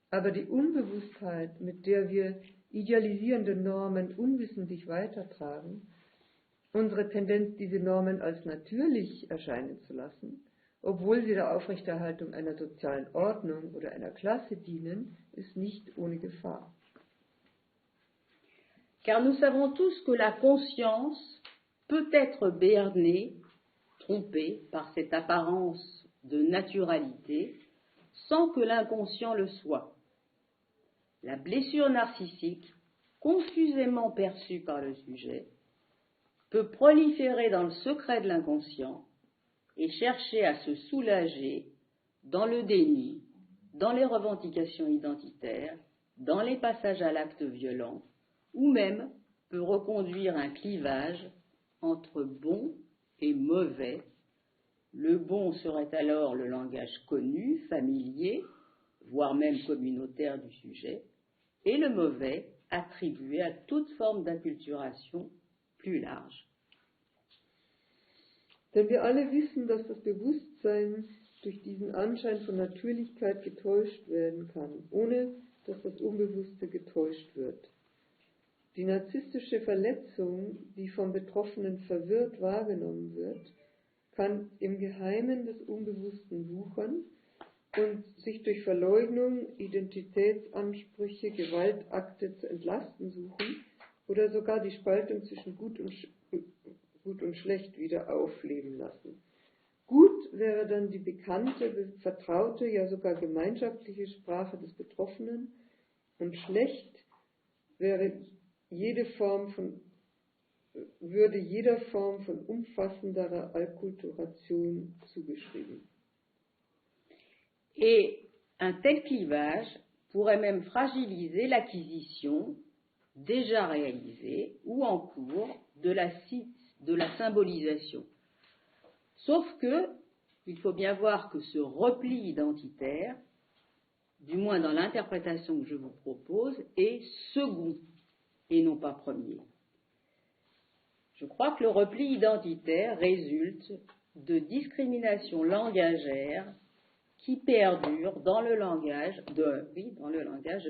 [SPEAKER 3] aber die Unbewusstheit, mit der wir idealisierende Normen unwissentlich weitertragen, unsere Tendenz, diese Normen als natürlich erscheinen zu lassen, obwohl sie der Aufrechterhaltung einer sozialen Ordnung oder einer Klasse dienen, ist nicht ohne Gefahr.
[SPEAKER 2] Car nous savons tous que la conscience peut être bernée, trompée par cette apparence de naturalité, sans que l'inconscient le soit. La blessure narcissique, confusément perçue par le sujet, peut proliférer dans le secret de l'inconscient et chercher à se soulager dans le déni, dans les revendications identitaires, dans les passages à l'acte violent, ou même peut reconduire un clivage entre bon et mauvais. Le bon serait alors le langage connu, familier, voire même communautaire du sujet, et le mauvais attribué à toute forme d'acculturation plus large.
[SPEAKER 3] Denn wir alle wissen, dass das Bewusstsein durch diesen Anschein von Natürlichkeit getäuscht werden kann, ohne dass das Unbewusste getäuscht wird. Die narzisstische Verletzung, die vom Betroffenen verwirrt wahrgenommen wird, kann im Geheimen des Unbewussten wuchern und sich durch Verleugnung, Identitätsansprüche, Gewaltakte zu entlasten suchen oder sogar die Spaltung zwischen Gut und Schlecht wieder aufleben lassen. Gut wäre dann die bekannte, vertraute, ja sogar gemeinschaftliche Sprache des Betroffenen und schlecht wäre jede Form von würde jeder Form von umfassenderer Alkulturation zugeschrieben.
[SPEAKER 2] Et un tel clivage pourrait même fragiliser l'acquisition déjà réalisée ou en cours de la symbolisation. Sauf que, il faut bien voir que ce repli identitaire, du moins dans l'interprétation que je vous propose, est second et non pas premier. Je crois que le repli identitaire résulte de discriminations langagères qui perdurent dans le langage,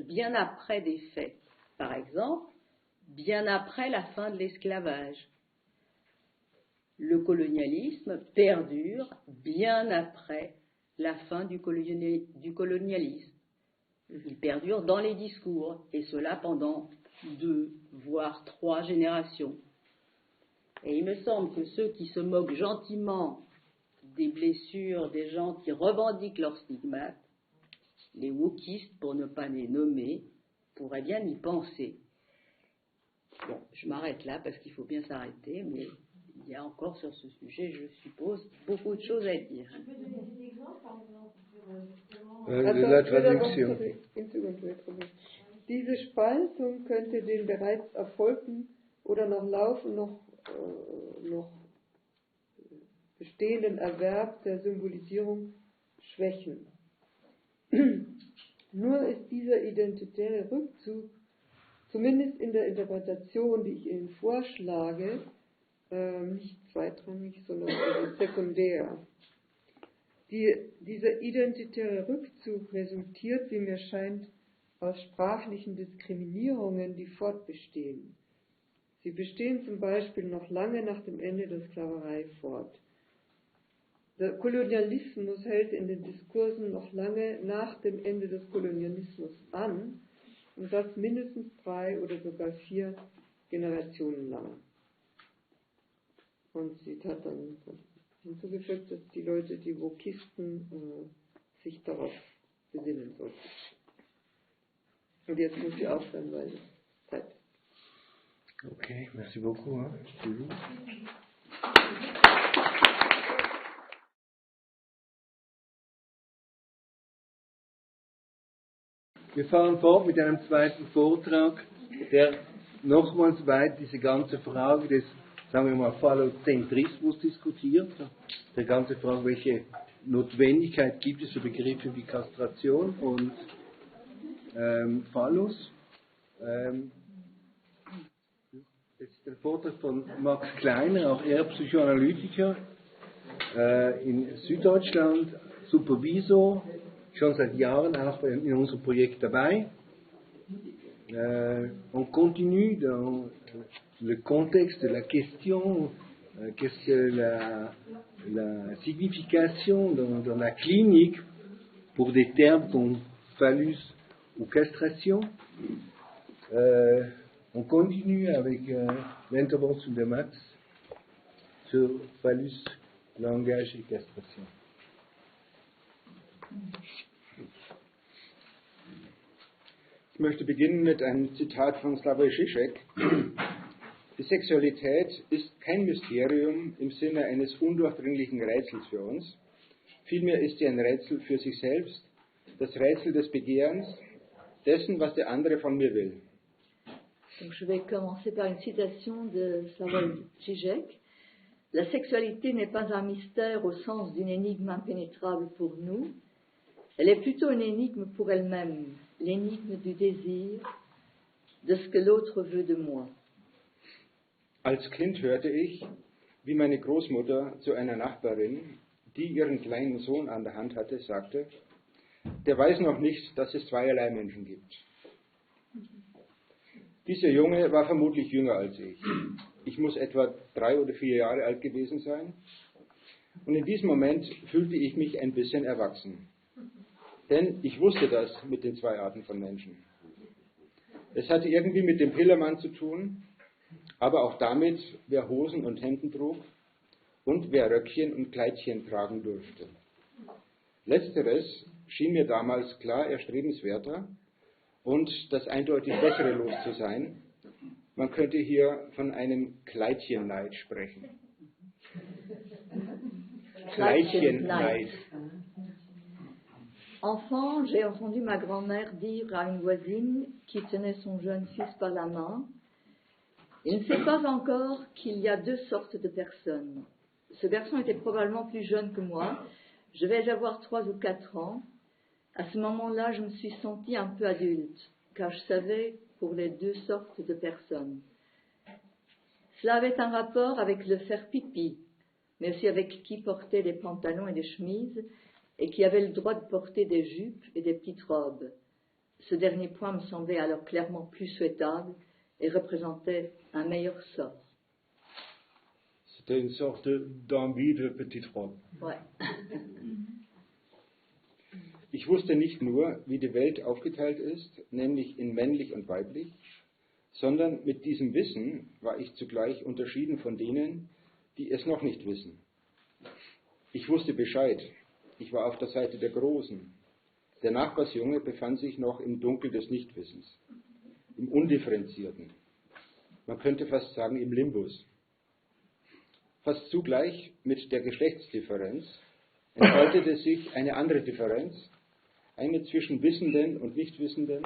[SPEAKER 2] bien après des faits. Par exemple, bien après la fin de l'esclavage. Le colonialisme perdure bien après la fin du colonialisme. Il perdure dans les discours, et cela pendant 2, voire 3 générations. Et il me semble que ceux qui se moquent gentiment des blessures des gens qui revendiquent leurs stigmates, les wokistes pour ne pas les nommer, pourraient bien y penser. Bon, je m'arrête là parce qu'il faut bien s'arrêter, mais il y a encore sur ce sujet, je suppose, beaucoup de choses à dire.
[SPEAKER 4] Tu peux donner des exemples, par exemple, sur justement...
[SPEAKER 1] La traduction.
[SPEAKER 3] Diese Spaltung könnte den bereits erfolgten oder noch bestehenden Erwerb der Symbolisierung schwächen. Nur ist dieser identitäre Rückzug, zumindest in der Interpretation, die ich Ihnen vorschlage, nicht zweitrangig, sondern sekundär. Dieser identitäre Rückzug resultiert, wie mir scheint, aus sprachlichen Diskriminierungen, die fortbestehen. Sie bestehen zum Beispiel noch lange nach dem Ende der Sklaverei fort. Der Kolonialismus hält in den Diskursen noch lange nach dem Ende des Kolonialismus an, und das mindestens 3 oder sogar 4 Generationen lang. Und sie hat dann hinzugefügt, dass die Leute, die Wokisten, sich darauf besinnen sollten. Und jetzt muss sie aufhören, weil Zeit ist.
[SPEAKER 1] Okay, merci beaucoup. Wir fahren fort mit einem zweiten Vortrag, der nochmals weit diese ganze Frage des, sagen wir mal, Phallozentrismus diskutiert. Der ganze Frage, welche Notwendigkeit gibt es für Begriffe wie Kastration und Phallus. Das ist der Vortrag von Max Kleiner, auch er Psychoanalytiker in Süddeutschland, Supervisor, schon seit Jahren auch in unserem Projekt dabei. On continue dans le contexte de la question, qu'est-ce que la signification dans la clinique pour des termes comme phallus ou castration. On continue avec l'intervention de Max sur phallus, langage et castration.
[SPEAKER 5] Ich möchte beginnen mit einem Zitat von Slavoj Žižek. Die Sexualität ist kein Mysterium im Sinne eines undurchdringlichen Rätsels für uns. Vielmehr ist sie ein Rätsel für sich selbst, das Rätsel des Begehrens, dessen, was der andere von mir will.
[SPEAKER 6] Donc je vais commencer par une citation de Slavoj Žižek. La sexualité n'est pas un mystère au sens d'une énigme impénétrable pour nous. Elle est plutôt une énigme pour elle-même, l'énigme du désir, de ce que l'autre veut de moi.
[SPEAKER 5] Als Kind hörte ich, wie meine Großmutter zu einer Nachbarin, die ihren kleinen Sohn an der Hand hatte, sagte, der weiß noch nicht, dass es zweierlei Menschen gibt. Dieser Junge war vermutlich jünger als ich. Ich muss etwa 3 oder 4 Jahre alt gewesen sein. Und in diesem Moment fühlte ich mich ein bisschen erwachsen. Denn ich wusste das mit den 2 Arten von Menschen. Es hatte irgendwie mit dem Pillermann zu tun, aber auch damit, wer Hosen und Hemden trug und wer Röckchen und Kleidchen tragen durfte. Letzteres schien mir damals klar erstrebenswerter und das eindeutig bessere Los zu sein, Man könnte hier von einem Kleidchenneid sprechen. Kleidchenneid.
[SPEAKER 6] Enfant, j'ai entendu ma grand-mère dire à une voisine qui tenait son jeune fils par la main, « Il ne sait pas encore qu'il y a deux sortes de personnes. » Ce garçon était probablement plus jeune que moi. Je vais avoir 3 ou 4 ans. À ce moment-là, je me suis sentie un peu adulte, car je savais pour les 2 sortes de personnes. Cela avait un rapport avec le faire pipi, mais aussi avec qui portait des pantalons et des chemises, et qui avait le droit de porter des jupes et des petites robes. Ce dernier point me semblait alors clairement plus souhaitable et représentait un meilleur sort.
[SPEAKER 5] C'était une sorte d'envie de petite robe.
[SPEAKER 6] Ouais.
[SPEAKER 5] Ich wusste nicht nur, wie die Welt aufgeteilt ist, nämlich in männlich und weiblich, sondern mit diesem Wissen war ich zugleich unterschieden von denen, die es noch nicht wissen. Ich wusste Bescheid. Ich war auf der Seite der Großen. Der Nachbarsjunge befand sich noch im Dunkel des Nichtwissens, im Undifferenzierten. Man könnte fast sagen im Limbus. Fast zugleich mit der Geschlechtsdifferenz entfaltete sich eine andere Differenz, eine zwischen Wissenden und Nichtwissenden,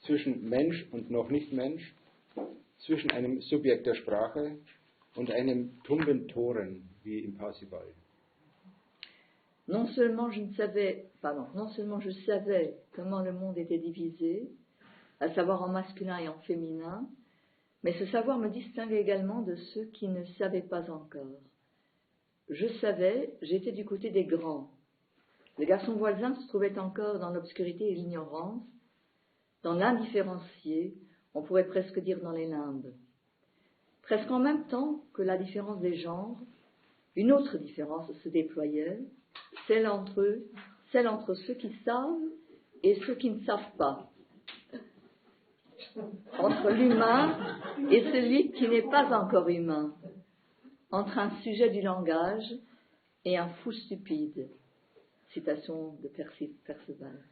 [SPEAKER 5] zwischen Mensch und noch nicht Mensch, zwischen einem Subjekt der Sprache und einem tumben Toren, wie im Parsival.
[SPEAKER 6] Non seulement je savais comment le monde était divisé, à savoir en masculin et en féminin, mais ce savoir me distinguait également de ceux qui ne savaient pas encore. Je savais, j'étais du côté des grands. Le garçon voisin se trouvait encore dans l'obscurité et l'ignorance, dans l'indifférencié, on pourrait presque dire dans les limbes. Presque en même temps que la différence des genres, une autre différence se déployait, celle entre ceux qui savent et ceux qui ne savent pas, entre l'humain et celui qui n'est pas encore humain, entre un sujet du langage et un fou stupide. Citation de Perceval.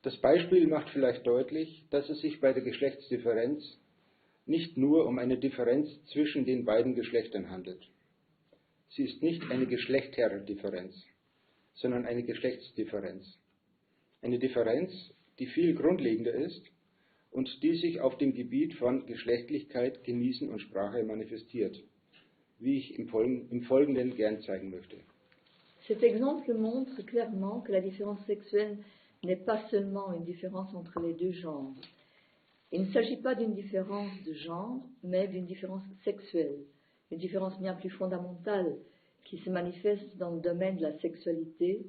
[SPEAKER 5] Das Beispiel macht vielleicht deutlich, dass es sich bei der Geschlechtsdifferenz nicht nur um eine Differenz zwischen den beiden Geschlechtern handelt. Sie ist nicht eine Geschlechterdifferenz, sondern eine Geschlechtsdifferenz. Eine Differenz, die viel grundlegender ist und die sich auf dem Gebiet von Geschlechtlichkeit, Genießen und Sprache manifestiert, wie ich im Folgenden gern zeigen möchte.
[SPEAKER 6] Cet exemple montre clairement que la différence sexuelle n'est pas seulement une différence entre les deux genres. Il ne s'agit pas d'une différence de genre, mais d'une différence sexuelle, une différence bien plus fondamentale qui se manifeste dans le domaine de la sexualité,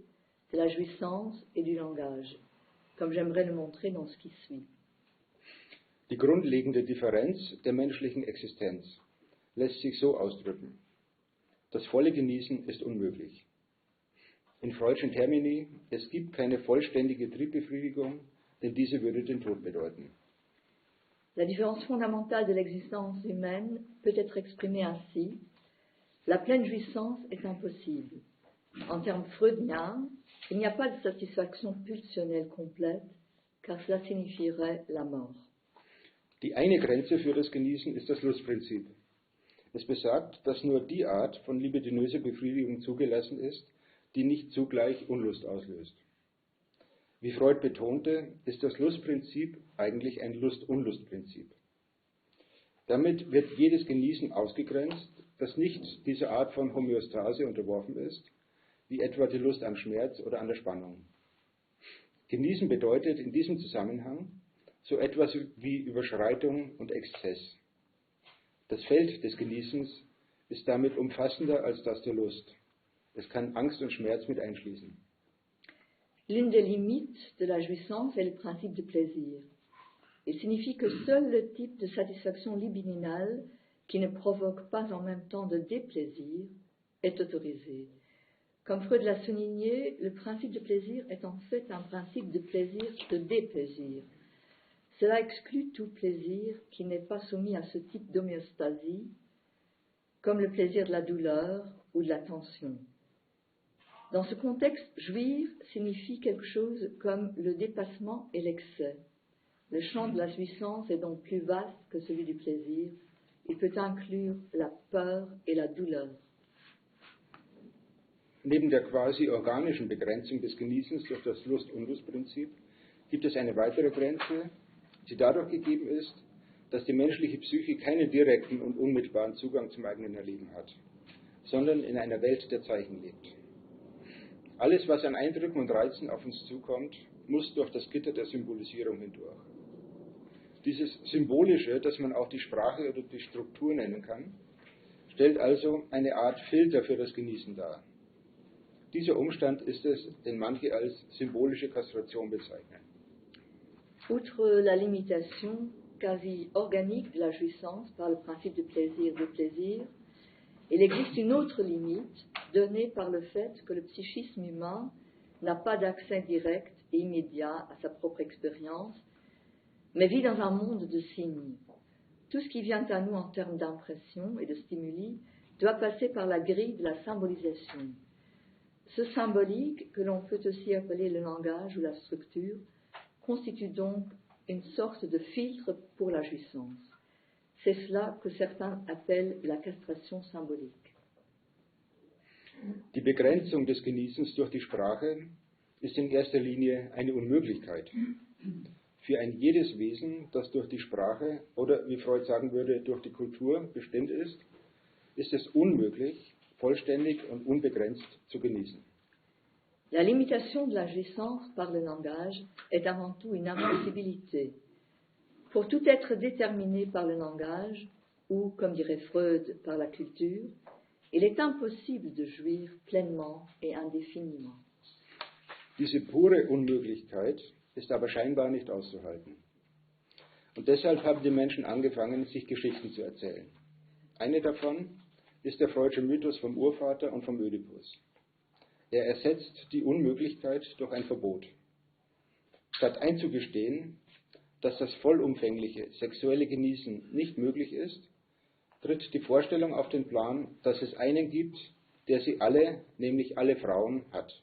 [SPEAKER 6] de la jouissance et du langage, comme j'aimerais le montrer dans ce qui suit.
[SPEAKER 5] Die grundlegende Differenz der menschlichen Existenz lässt sich so ausdrücken. Das volle Genießen ist unmöglich. In Freudschen Termini, es gibt keine vollständige Triebbefriedigung, denn diese würde den Tod bedeuten.
[SPEAKER 6] La différence fondamentale de l'existence humaine peut être exprimée ainsi. La pleine jouissance est impossible. En termes freudiens, il n'y a pas de satisfaction pulsionnelle complète, car cela signifierait la mort.
[SPEAKER 5] Die eine Grenze für das Genießen ist das Lustprinzip. Es besagt, dass nur die Art von libidinöser Befriedigung zugelassen ist, die nicht zugleich Unlust auslöst. Wie Freud betonte, ist das Lustprinzip eigentlich ein Lust-Unlust-Prinzip. Damit wird jedes Genießen ausgegrenzt, das nicht dieser Art von Homöostase unterworfen ist, wie etwa die Lust am Schmerz oder an der Spannung. Genießen bedeutet in diesem Zusammenhang so etwas wie Überschreitung und Exzess. Das Feld des Genießens ist damit umfassender als das der Lust. Es kann Angst und Schmerz mit einschließen.
[SPEAKER 6] L'une des limites de la jouissance est le principe de plaisir. Il signifie que seul le type de satisfaction libidinale qui ne provoque pas en même temps de déplaisir est autorisé. Comme Freud l'a souligné, le principe de plaisir est en fait un principe de plaisir de déplaisir. Cela exclut tout plaisir qui n'est pas soumis à ce type d'homéostasie, comme le plaisir de la douleur ou de la tension. Dans ce contexte, jouir signifie quelque chose comme le dépassement et l'excès. Le champ de la jouissance est donc plus vaste que celui du plaisir. Il peut inclure la peur et la douleur.
[SPEAKER 5] Neben der quasi organischen Begrenzung des Genießens durch das Lust-Unlust-Prinzip gibt es eine weitere Grenze, die dadurch gegeben ist, dass die menschliche Psyche keinen direkten und unmittelbaren Zugang zum eigenen Erleben hat, sondern in einer Welt der Zeichen lebt. Alles, was an Eindrücken und Reizen auf uns zukommt, muss durch das Gitter der Symbolisierung hindurch. Dieses Symbolische, das man auch die Sprache oder die Struktur nennen kann, stellt also eine Art Filter für das Genießen dar. Dieser Umstand ist es, den manche als symbolische Kastration bezeichnen.
[SPEAKER 6] Outre la limitation quasi organique de la jouissance par le principe de plaisir, il existe une autre limite donnée par le fait que le psychisme humain n'a pas d'accès direct et immédiat à sa propre expérience, mais vit dans un monde de signes. Tout ce qui vient à nous en termes d'impression et de stimuli doit passer par la grille de la symbolisation. Ce symbolique, que l'on peut aussi appeler le langage ou la structure, constitue donc une sorte de filtre pour la jouissance. C'est cela que certains appellent la castration symbolique.
[SPEAKER 5] Die Begrenzung des Genießens durch die Sprache ist in erster Linie eine Unmöglichkeit. Für ein jedes Wesen, das durch die Sprache oder, wie Freud sagen würde, durch die Kultur bestimmt ist es unmöglich, vollständig und unbegrenzt zu genießen.
[SPEAKER 6] La limitation de la jouissance par le langage est avant tout une impossibilité. Pour tout être déterminé par le langage, ou, comme dirait Freud, par la culture, il est impossible de jouir pleinement et indéfiniment.
[SPEAKER 5] Diese pure Unmöglichkeit ist aber scheinbar nicht auszuhalten. Und deshalb haben die Menschen angefangen, sich Geschichten zu erzählen. Eine davon ist der Freudsche Mythos vom Urvater und vom Ödipus. Er ersetzt die Unmöglichkeit durch ein Verbot. Statt einzugestehen, dass das vollumfängliche sexuelle Genießen nicht möglich ist, tritt die Vorstellung auf den Plan, dass es einen gibt, der sie alle, nämlich alle Frauen, hat.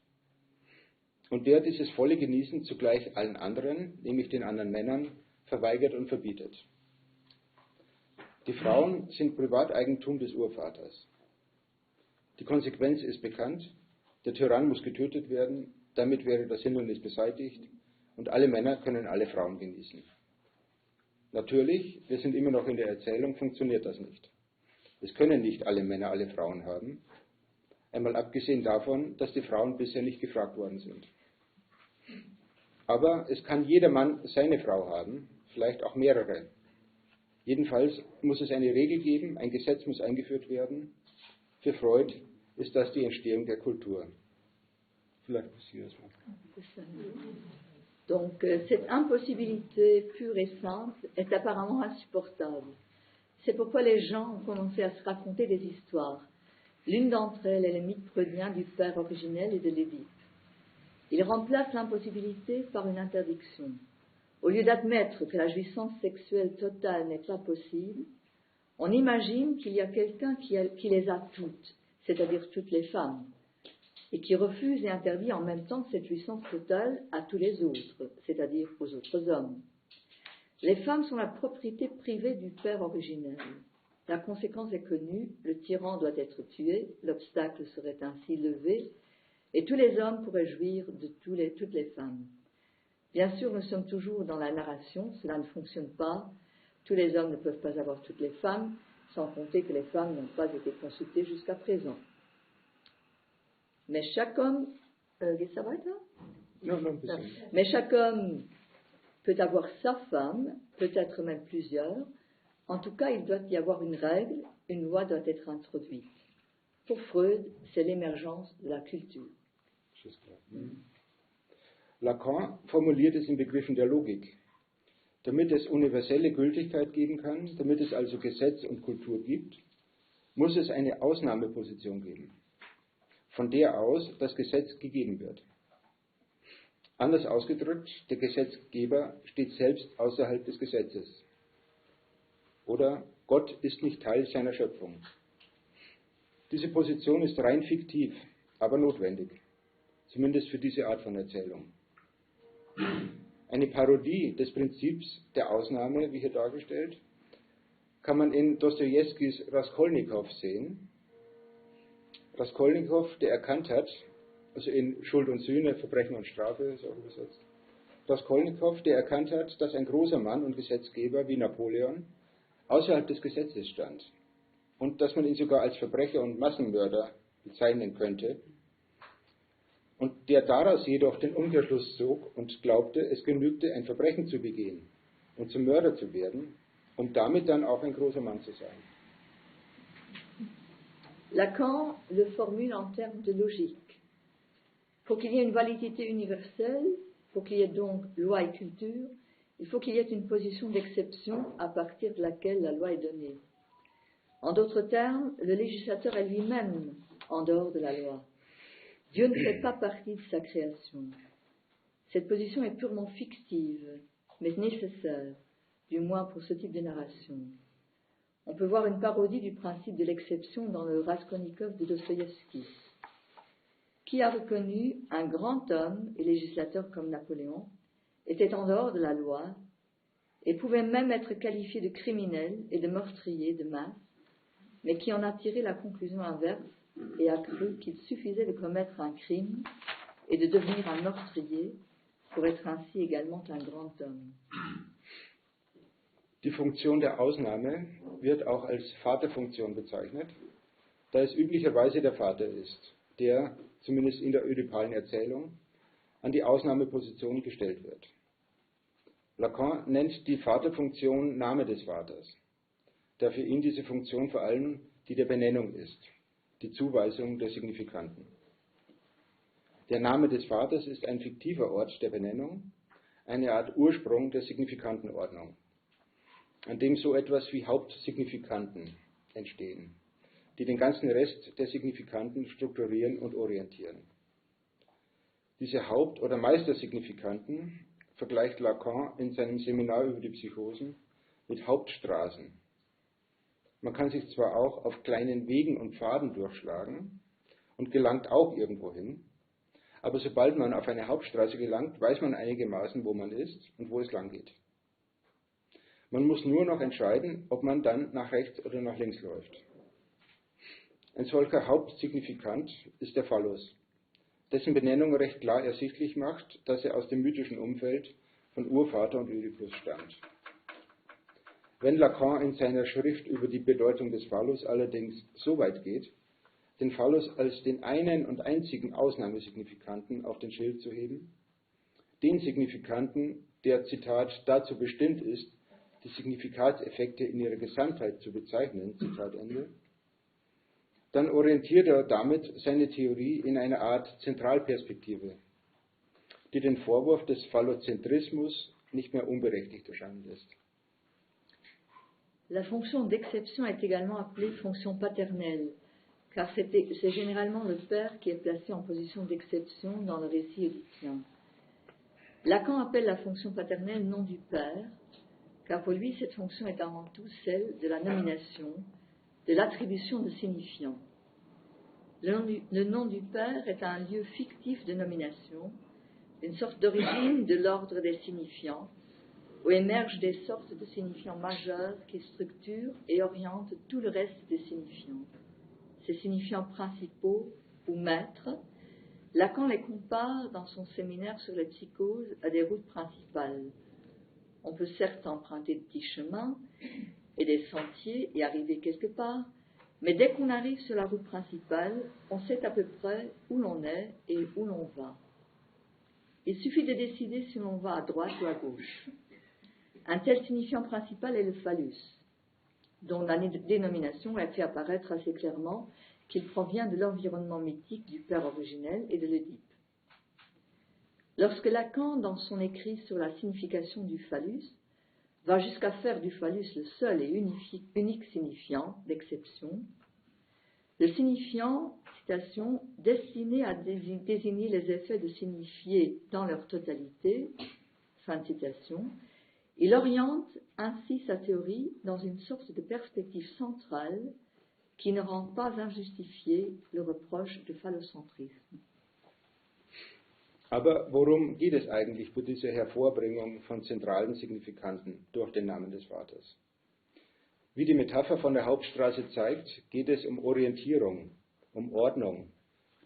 [SPEAKER 5] Und der dieses volle Genießen zugleich allen anderen, nämlich den anderen Männern, verweigert und verbietet. Die Frauen sind Privateigentum des Urvaters. Die Konsequenz ist bekannt, der Tyrann muss getötet werden, damit wäre das Hindernis beseitigt und alle Männer können alle Frauen genießen. Natürlich, wir sind immer noch in der Erzählung, funktioniert das nicht. Es können nicht alle Männer alle Frauen haben, einmal abgesehen davon, dass die Frauen bisher nicht gefragt worden sind. Aber es kann jeder Mann seine Frau haben, vielleicht auch mehrere. Jedenfalls muss es eine Regel geben, ein Gesetz muss eingeführt werden. Für Freud ist das die Entstehung der Kultur. Vielleicht passiert das mal.
[SPEAKER 6] Donc, cette impossibilité pure et simple est apparemment insupportable. C'est pourquoi les gens ont commencé à se raconter des histoires. L'une d'entre elles est le mythe freudien du père originel et de l'Édipe. Il remplace l'impossibilité par une interdiction. Au lieu d'admettre que la jouissance sexuelle totale n'est pas possible, on imagine qu'il y a quelqu'un qui les a toutes, c'est-à-dire toutes les femmes, et qui refuse et interdit en même temps cette jouissance totale à tous les autres, c'est-à-dire aux autres hommes. Les femmes sont la propriété privée du père originel. La conséquence est connue, le tyran doit être tué, l'obstacle serait ainsi levé, et tous les hommes pourraient jouir de toutes les femmes. Bien sûr, nous sommes toujours dans la narration, cela ne fonctionne pas. Tous les hommes ne peuvent pas avoir toutes les femmes, sans compter que les femmes n'ont pas été consultées jusqu'à présent. Mais chaque homme... ça va là?
[SPEAKER 5] Non,
[SPEAKER 6] Mais chaque homme peut avoir sa femme, peut-être même plusieurs. En tout cas, il doit y avoir une règle, une loi doit être introduite. Pour Freud, c'est l'émergence de la culture.
[SPEAKER 5] Lacan formuliert es in Begriffen der Logik. Damit es universelle Gültigkeit geben kann, damit es also Gesetz und Kultur gibt, muss es eine Ausnahmeposition geben, von der aus das Gesetz gegeben wird. Anders ausgedrückt, der Gesetzgeber steht selbst außerhalb des Gesetzes. Oder Gott ist nicht Teil seiner Schöpfung. Diese Position ist rein fiktiv, aber notwendig, zumindest für diese Art von Erzählung. Eine Parodie des Prinzips der Ausnahme, wie hier dargestellt, kann man in Dostojewskis Raskolnikow sehen. Raskolnikow, der erkannt hat, also in Schuld und Sühne, Verbrechen und Strafe, ist auch übersetzt. Raskolnikow, der erkannt hat, dass ein großer Mann und Gesetzgeber wie Napoleon außerhalb des Gesetzes stand und dass man ihn sogar als Verbrecher und Massenmörder bezeichnen könnte, und der daraus jedoch den Umkehrschluss zog und glaubte, es genügte, ein Verbrechen zu begehen und zum Mörder zu werden, um damit dann auch ein großer Mann zu sein.
[SPEAKER 6] Lacan le formule en termes de logique. Pour qu'il y ait une validité universelle, pour qu'il y ait donc loi et culture, il faut qu'il y ait une position d'exception à partir de laquelle la loi est donnée. En d'autres termes, le législateur est lui-même en dehors de la loi. Dieu ne fait pas partie de sa création. Cette position est purement fictive, mais nécessaire, du moins pour ce type de narration. On peut voir une parodie du principe de l'exception dans le Raskolnikov de Dostoïevski. Qui a reconnu un grand homme et législateur comme Napoléon était en dehors de la loi et pouvait même être qualifié de criminel et de meurtrier de masse, mais qui en a tiré la conclusion inverse et a cru qu'il suffisait de commettre un crime et de devenir un meurtrier pour être ainsi également un grand homme.
[SPEAKER 5] Die Funktion der Ausnahme wird auch als Vaterfunktion bezeichnet, da es üblicherweise der Vater ist, der, zumindest in der ödipalen Erzählung, an die Ausnahmeposition gestellt wird. Lacan nennt die Vaterfunktion Name des Vaters, da für ihn diese Funktion vor allem die der Benennung ist, die Zuweisung der Signifikanten. Der Name des Vaters ist ein fiktiver Ort der Benennung, eine Art Ursprung der Signifikantenordnung, an dem so etwas wie Hauptsignifikanten entstehen, die den ganzen Rest der Signifikanten strukturieren und orientieren. Diese Haupt- oder Meistersignifikanten vergleicht Lacan in seinem Seminar über die Psychosen mit Hauptstraßen. Man kann sich zwar auch auf kleinen Wegen und Pfaden durchschlagen und gelangt auch irgendwo hin, aber sobald man auf eine Hauptstraße gelangt, weiß man einigermaßen, wo man ist und wo es lang geht. Man muss nur noch entscheiden, ob man dann nach rechts oder nach links läuft. Ein solcher Hauptsignifikant ist der Phallus, dessen Benennung recht klar ersichtlich macht, dass er aus dem mythischen Umfeld von Urvater und Ödipus stammt. Wenn Lacan in seiner Schrift über die Bedeutung des Phallus allerdings so weit geht, den Phallus als den einen und einzigen Ausnahmesignifikanten auf den Schild zu heben, den Signifikanten, der, Zitat, dazu bestimmt ist, die Signifikatseffekte in ihrer Gesamtheit zu bezeichnen, Zitat Ende, dann orientiert er damit seine Theorie in einer Art Zentralperspektive, die den Vorwurf des Phallozentrismus nicht mehr unberechtigt erscheinen lässt.
[SPEAKER 6] La fonction d'exception est également appelée fonction paternelle, car c'est généralement le père qui est placé en position d'exception dans le récit édipien. Lacan appelle la fonction paternelle nom du père, car pour lui cette fonction est avant tout celle de la nomination, de l'attribution de signifiants. Le nom du père est un lieu fictif de nomination, une sorte d'origine de l'ordre des signifiants, où émergent des sortes de signifiants majeurs qui structurent et orientent tout le reste des signifiants. Ces signifiants principaux ou maîtres, Lacan les compare dans son séminaire sur les psychoses à des routes principales. On peut certes emprunter de petits chemins et des sentiers et arriver quelque part, mais dès qu'on arrive sur la route principale, on sait à peu près où l'on est et où l'on va. Il suffit de décider si l'on va à droite ou à gauche. Un tel signifiant principal est le phallus, dont la dénomination a fait apparaître assez clairement qu'il provient de l'environnement mythique du père originel et de l'Œdipe. Lorsque Lacan, dans son écrit sur la signification du phallus, va jusqu'à faire du phallus le seul et unique signifiant d'exception, le signifiant, citation, destiné à désigner les effets de signifier dans leur totalité, fin de citation, il oriente ainsi sa théorie dans une sorte de perspective centrale qui ne rend pas injustifié le reproche de phallocentrisme.
[SPEAKER 5] Aber worum geht es eigentlich für diese Hervorbringung von zentralen Signifikanten durch den Namen des Vaters? Wie die Metapher von der Hauptstraße zeigt, geht es um Orientierung, um Ordnung,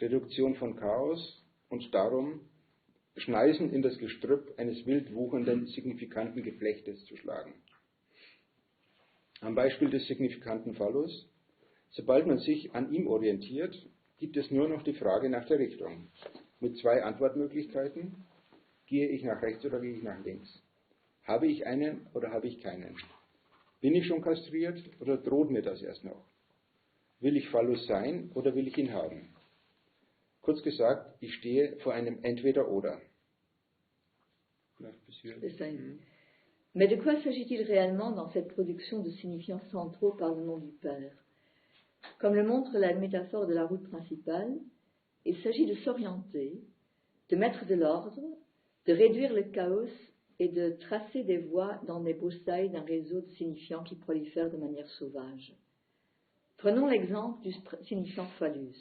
[SPEAKER 5] Reduktion von Chaos und darum, Schneisen in das Gestrüpp eines wild wuchernden, signifikanten Geflechtes zu schlagen. Am Beispiel des signifikanten Phallus: Sobald man sich an ihm orientiert, gibt es nur noch die Frage nach der Richtung. Mit 2 Antwortmöglichkeiten: Gehe ich nach rechts oder gehe ich nach links? Habe ich einen oder habe ich keinen? Bin ich schon kastriert oder droht mir das erst noch? Will ich Phallus sein oder will ich ihn haben? Kurz gesagt, ich stehe vor einem Entweder-Oder.
[SPEAKER 6] Mais de quoi s'agit-il réellement dans cette production de signifiants centraux par le nom du Père? Comme le montre la métaphore de la route principale, il s'agit de s'orienter, de mettre de l'ordre, de réduire le chaos et de tracer des voies dans les broussailles d'un réseau de signifiants qui prolifèrent de manière sauvage. Prenons l'exemple du signifiant phallus.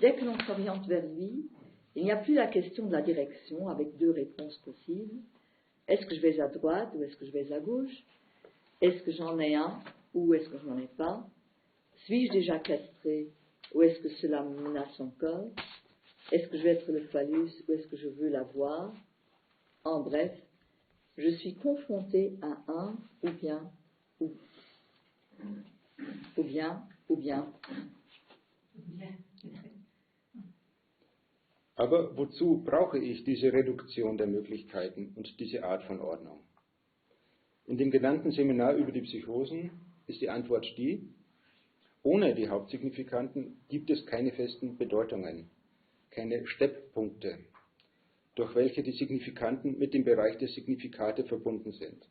[SPEAKER 6] Dès que l'on s'oriente vers lui, il n'y a plus la question de la direction avec 2 réponses possibles. Est-ce que je vais à droite ou est-ce que je vais à gauche? Est-ce que j'en ai un ou est-ce que je n'en ai pas? Suis-je déjà castré ou est-ce que cela me menace encore? Est-ce que je vais être le phallus ou est-ce que je veux l'avoir? En bref, je suis confronté à un ou bien.
[SPEAKER 5] Aber wozu brauche ich diese Reduktion der Möglichkeiten und diese Art von Ordnung? In dem genannten Seminar über die Psychosen ist die Antwort die: Ohne die Hauptsignifikanten gibt es keine festen Bedeutungen, keine Stepppunkte, durch welche die Signifikanten mit dem Bereich der Signifikate verbunden sind.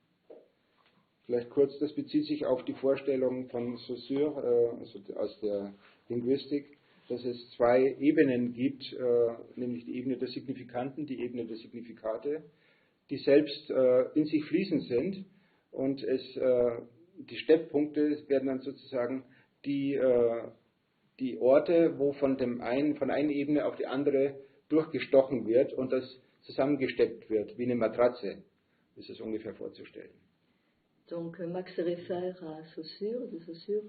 [SPEAKER 5] Vielleicht kurz, das bezieht sich auf die Vorstellung von Saussure, also aus der Linguistik, dass es 2 Ebenen gibt, nämlich die Ebene der Signifikanten, die Ebene der Signifikate, die selbst in sich fließend sind, und die Stepppunkte werden dann sozusagen die Orte, wo von einer Ebene auf die andere durchgestochen wird und das zusammengesteppt wird, wie eine Matratze, ist es ungefähr vorzustellen.
[SPEAKER 6] Donc Max se réfère à Saussure, de Saussure,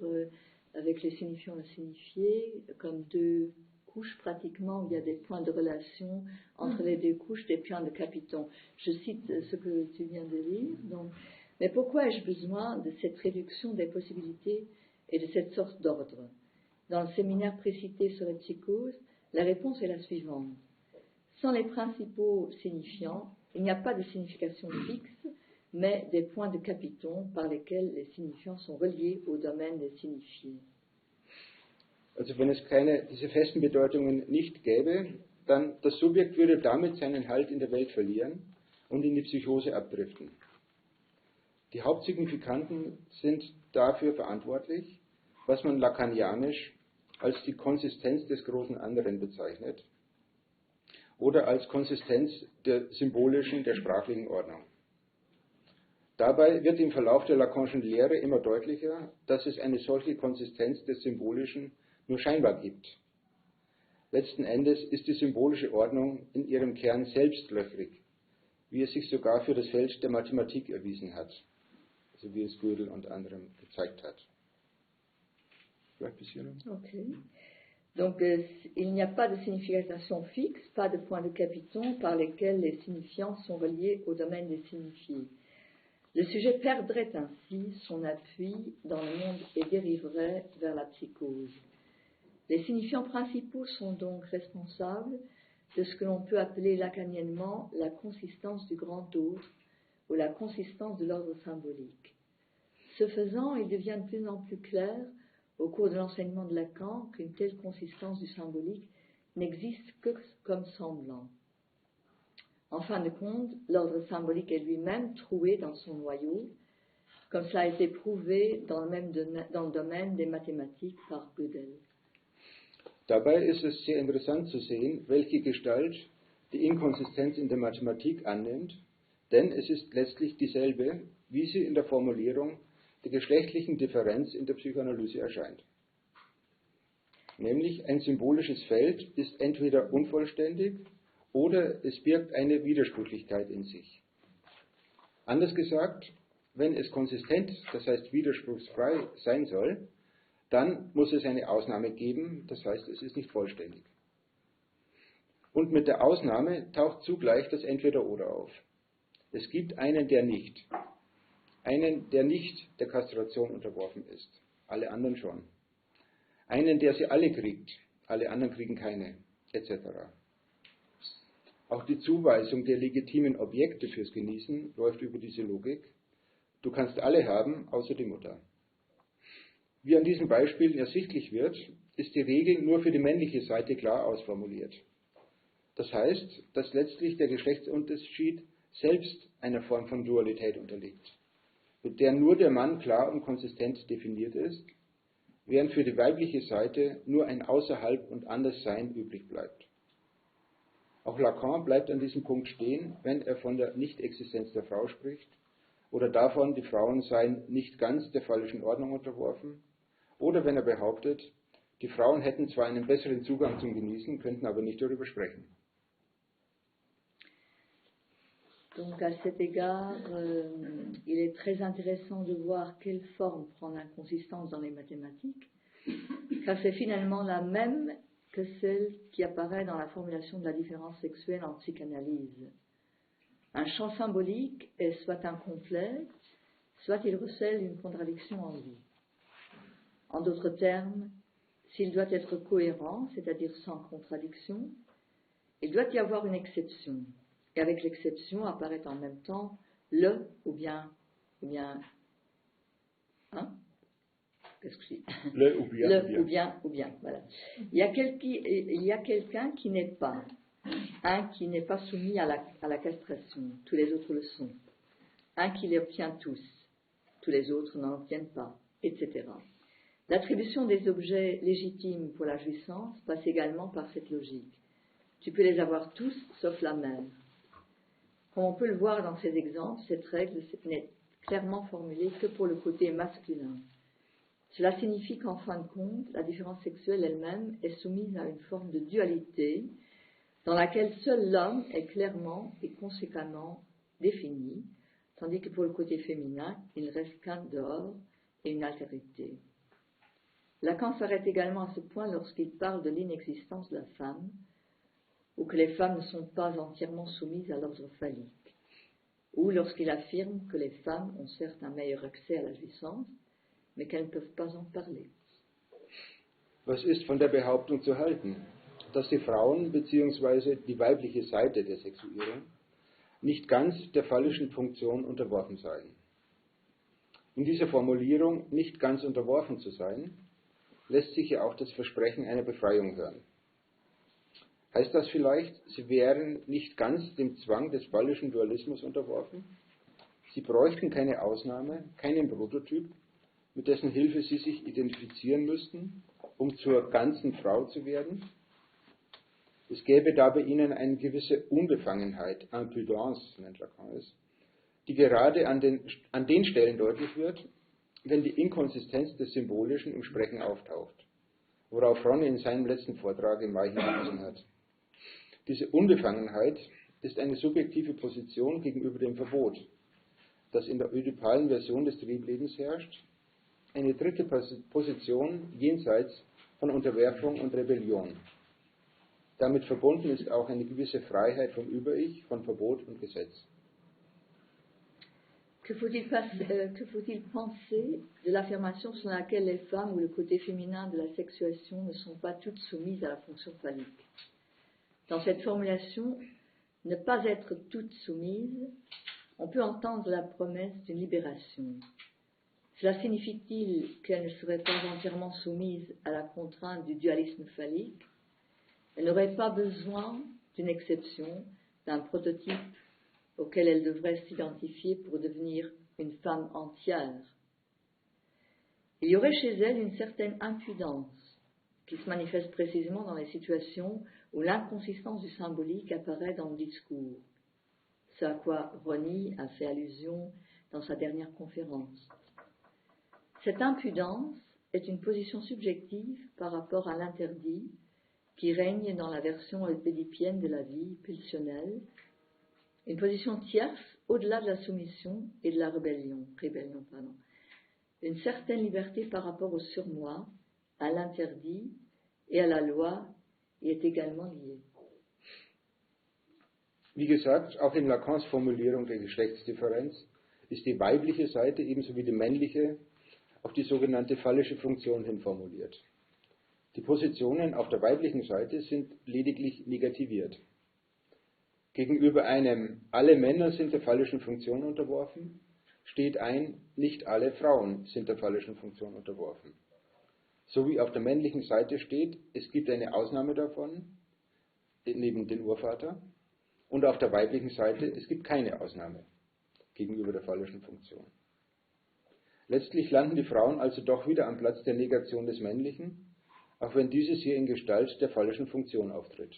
[SPEAKER 6] avec les signifiants insignifiés, comme 2 couches pratiquement, où il y a des points de relation entre les 2 couches, des points de capiton. Je cite ce que tu viens de lire. Donc, mais pourquoi ai-je besoin de cette réduction des possibilités et de cette sorte d'ordre? Dans le séminaire précité sur les psychoses, la réponse est la suivante. Sans les principaux signifiants, il n'y a pas de signification fixe, mais des points de capiton par lesquels les signifiants sont reliés au domaine des signifiés.
[SPEAKER 5] Also wenn es diese festen Bedeutungen nicht gäbe, dann das Subjekt würde damit seinen Halt in der Welt verlieren und in die Psychose abdriften. Die Hauptsignifikanten sind dafür verantwortlich, was man lakanianisch als die Konsistenz des großen Anderen bezeichnet oder als Konsistenz der symbolischen, der sprachlichen Ordnung. Dabei wird im Verlauf der Lacanischen Lehre immer deutlicher, dass es eine solche Konsistenz des Symbolischen nur scheinbar gibt. Letzten Endes ist die symbolische Ordnung in ihrem Kern selbstlöchrig, wie es sich sogar für das Feld der Mathematik erwiesen hat, also wie es Gödel und anderem gezeigt hat. Vielleicht bis hier noch?
[SPEAKER 6] Okay. Donc, il n'y a pas de signification fixe, pas de point de capiton par lesquels les signifiants sont reliés au domaine des signifiés. Le sujet perdrait ainsi son appui dans le monde et dériverait vers la psychose. Les signifiants principaux sont donc responsables de ce que l'on peut appeler lacaniennement la consistance du grand autre ou la consistance de l'ordre symbolique. Ce faisant, il devient de plus en plus clair au cours de l'enseignement de Lacan qu'une telle consistance du symbolique n'existe que comme semblant. En fin de compte, l'ordre symbolique est lui-même troué dans son noyau, comme cela a été prouvé dans le domaine des mathématiques par Gödel.
[SPEAKER 5] Dabei ist es sehr interessant zu sehen, welche Gestalt die Inkonsistenz in der Mathematik annimmt, denn es ist letztlich dieselbe, wie sie in der Formulierung der geschlechtlichen Differenz in der Psychoanalyse erscheint. Nämlich ein symbolisches Feld ist entweder unvollständig oder es birgt eine Widersprüchlichkeit in sich. Anders gesagt, wenn es konsistent, das heißt widerspruchsfrei sein soll, dann muss es eine Ausnahme geben, das heißt, es ist nicht vollständig. Und mit der Ausnahme taucht zugleich das Entweder-Oder auf. Es gibt einen der nicht der Kastration unterworfen ist, alle anderen schon. Einen, der sie alle kriegt, alle anderen kriegen keine, etc. Auch die Zuweisung der legitimen Objekte fürs Genießen läuft über diese Logik. Du kannst alle haben, außer die Mutter. Wie an diesen Beispielen ersichtlich wird, ist die Regel nur für die männliche Seite klar ausformuliert. Das heißt, dass letztlich der Geschlechtsunterschied selbst einer Form von Dualität unterliegt, mit der nur der Mann klar und konsistent definiert ist, während für die weibliche Seite nur ein Außerhalb und Anderssein übrig bleibt. Auch Lacan bleibt an diesem Punkt stehen, wenn er von der Nichtexistenz der Frau spricht oder davon, die Frauen seien nicht ganz der phallischen Ordnung unterworfen, oder wenn er behauptet, die Frauen hätten zwar einen besseren Zugang zum Genießen, könnten aber nicht darüber sprechen.
[SPEAKER 6] Donc à cet égard, il est très intéressant de voir quelle forme prend l'inconsistance dans les mathématiques, car c'est finalement la même que celle qui apparaît dans la formulation de la différence sexuelle en psychanalyse. Un champ symbolique est soit incomplet, soit il recèle une contradiction en lui. En d'autres termes, s'il doit être cohérent, c'est-à-dire sans contradiction, il doit y avoir une exception. Et avec l'exception apparaît en même temps le ou bien, hein? Qu'est-ce que je dis?
[SPEAKER 5] Le ou
[SPEAKER 6] bien, voilà. Il y a quelqu'un qui n'est pas, un qui n'est pas soumis à la castration, tous les autres le sont. Un qui les obtient tous les autres n'en obtiennent pas, etc. L'attribution des objets légitimes pour la jouissance passe également par cette logique. Tu peux les avoir tous sauf la mère. Comme on peut le voir dans ces exemples, cette règle n'est clairement formulée que pour le côté masculin. Cela signifie qu'en fin de compte, la différence sexuelle elle-même est soumise à une forme de dualité dans laquelle seul l'homme est clairement et conséquemment défini, tandis que pour le côté féminin, il ne reste qu'un dehors et une altérité. Lacan s'arrête également à ce point lorsqu'il parle de l'inexistence de la femme, ou que les femmes ne sont pas entièrement soumises à l'ordre phallique, ou lorsqu'il affirme que les femmes ont certes un meilleur accès à la jouissance, mais qu'elles ne peuvent pas en parler.
[SPEAKER 5] Was ist von der Behauptung zu halten, dass die Frauen bzw. die weibliche Seite der Sexuierung nicht ganz der phallischen Funktion unterworfen seien? In dieser Formulierung, nicht ganz unterworfen zu sein, lässt sich ja auch das Versprechen einer Befreiung hören. Heißt das vielleicht, sie wären nicht ganz dem Zwang des phallischen Dualismus unterworfen? Sie bräuchten keine Ausnahme, keinen Prototyp, mit dessen Hilfe sie sich identifizieren müssten, um zur ganzen Frau zu werden? Es gäbe da bei ihnen eine gewisse Unbefangenheit, Impudence nennt Lacan es, die gerade an den Stellen deutlich wird, wenn die Inkonsistenz des Symbolischen im Sprechen auftaucht, worauf Ronny in seinem letzten Vortrag im Mai hingewiesen hat. Diese Unbefangenheit ist eine subjektive Position gegenüber dem Verbot, das in der ödipalen Version des Trieblebens herrscht, eine dritte Position jenseits von Unterwerfung und Rebellion. Damit verbunden ist auch eine gewisse Freiheit vom Über-Ich, von Verbot und Gesetz.
[SPEAKER 6] Que faut-il penser de l'affirmation selon laquelle les femmes ou le côté féminin de la sexuation ne sont pas toutes soumises à la fonction phallique? Dans cette formulation, ne pas être toutes soumises, on peut entendre la promesse d'une libération. Cela signifie-t-il qu'elles ne seraient pas entièrement soumises à la contrainte du dualisme phallique? Elles n'auraient pas besoin d'une exception, d'un prototype auquel elles devraient s'identifier pour devenir une femme entière. Il y aurait chez elles une certaine impudence qui se manifeste précisément dans les situations où l'inconsistance du symbolique apparaît dans le discours, ce à quoi Ronny a fait allusion dans sa dernière conférence. Cette impudence est une position subjective par rapport à l'interdit qui règne dans la version oedipienne de la vie pulsionnelle, une position tierce au-delà de la soumission et de la rébellion, une certaine liberté par rapport au surmoi, à l'interdit et à la loi y est également liée.
[SPEAKER 5] Wie gesagt, auch in Lacans Formulierung der Geschlechtsdifferenz ist die weibliche Seite ebenso wie die männliche auf die sogenannte phallische Funktion hin formuliert. Die Positionen auf der weiblichen Seite sind lediglich negativiert. Gegenüber einem alle Männer sind der phallischen Funktion unterworfen, steht ein nicht alle Frauen sind der phallischen Funktion unterworfen. So wie auf der männlichen Seite steht, es gibt eine Ausnahme davon, neben den Urvater, und auf der weiblichen Seite, es gibt keine Ausnahme gegenüber der phallischen Funktion. Letztlich landen die Frauen also doch wieder am Platz der Negation des Männlichen, auch wenn dieses hier in Gestalt der phallischen Funktion auftritt.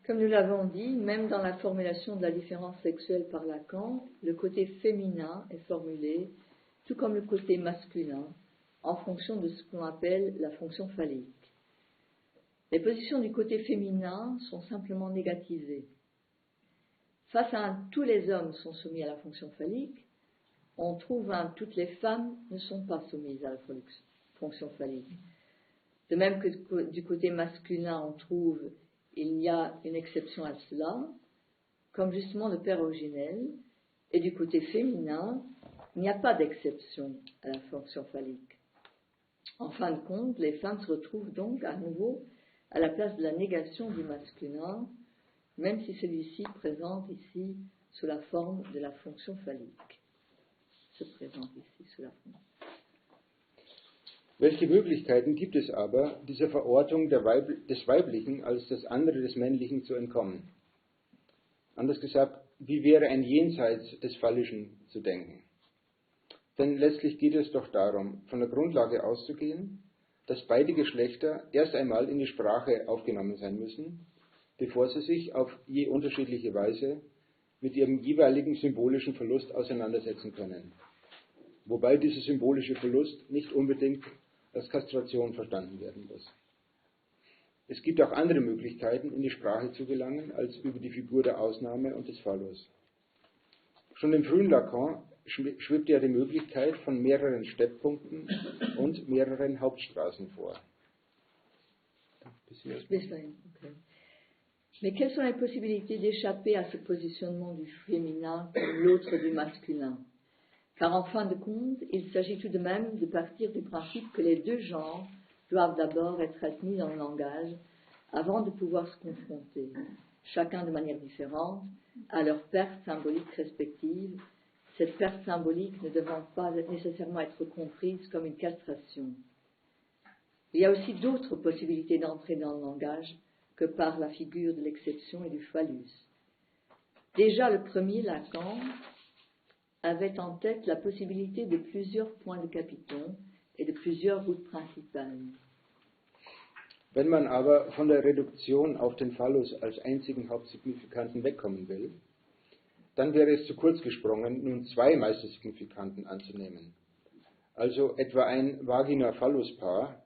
[SPEAKER 6] Comme nous l'avons dit, même dans la formulation de la différence sexuelle par Lacan, le côté féminin est formulé, tout comme le côté masculin, en fonction de ce qu'on appelle la fonction phallique. Les positions du côté féminin sont simplement négatisées. Face à un « tous les hommes sont soumis à la fonction phallique », on trouve un « toutes les femmes ne sont pas soumises à la fonction phallique ». De même que du côté masculin, on trouve « il y a une exception à cela », comme justement le père originel, et du côté féminin, il n'y a pas d'exception à la fonction phallique. En fin de compte, les femmes se retrouvent donc à nouveau à la place de la négation du masculin, même si celui-ci présente ici sous la forme de la fonction phallique. Se présente ici sous la forme.
[SPEAKER 5] Welche Möglichkeiten gibt es aber, dieser Verortung des Weiblichen als das andere des Männlichen zu entkommen? Anders gesagt, wie wäre ein Jenseits des Phallischen zu denken? Denn letztlich geht es doch darum, von der Grundlage auszugehen, dass beide Geschlechter erst einmal in die Sprache aufgenommen sein müssen, bevor sie sich auf je unterschiedliche Weise mit ihrem jeweiligen symbolischen Verlust auseinandersetzen können. Wobei dieser symbolische Verlust nicht unbedingt als Kastration verstanden werden muss. Es gibt auch andere Möglichkeiten, in die Sprache zu gelangen, als über die Figur der Ausnahme und des Phallus. Schon im frühen Lacan schwebt ja die Möglichkeit von mehreren Stepppunkten und mehreren Hauptstraßen vor.
[SPEAKER 6] Mais quelles sont les possibilités d'échapper à ce positionnement du féminin comme l'autre du masculin? Car en fin de compte, il s'agit tout de même de partir du principe que les deux genres doivent d'abord être admis dans le langage avant de pouvoir se confronter, chacun de manière différente, à leur perte symbolique respective, cette perte symbolique ne devant pas nécessairement être comprise comme une castration. Il y a aussi d'autres possibilités d'entrer dans le langage que par la figure de l'exception et du phallus. Déjà le premier Lacan avait en tête la possibilité de plusieurs points de Capiton et de plusieurs routes principales.
[SPEAKER 5] Wenn man aber von der Reduktion auf den Phallus als einzigen Hauptsignifikanten wegkommen will, dann wäre es zu kurz gesprungen, nun zwei Meistersignifikanten anzunehmen. Also etwa ein Vagina-Phallus-Paar,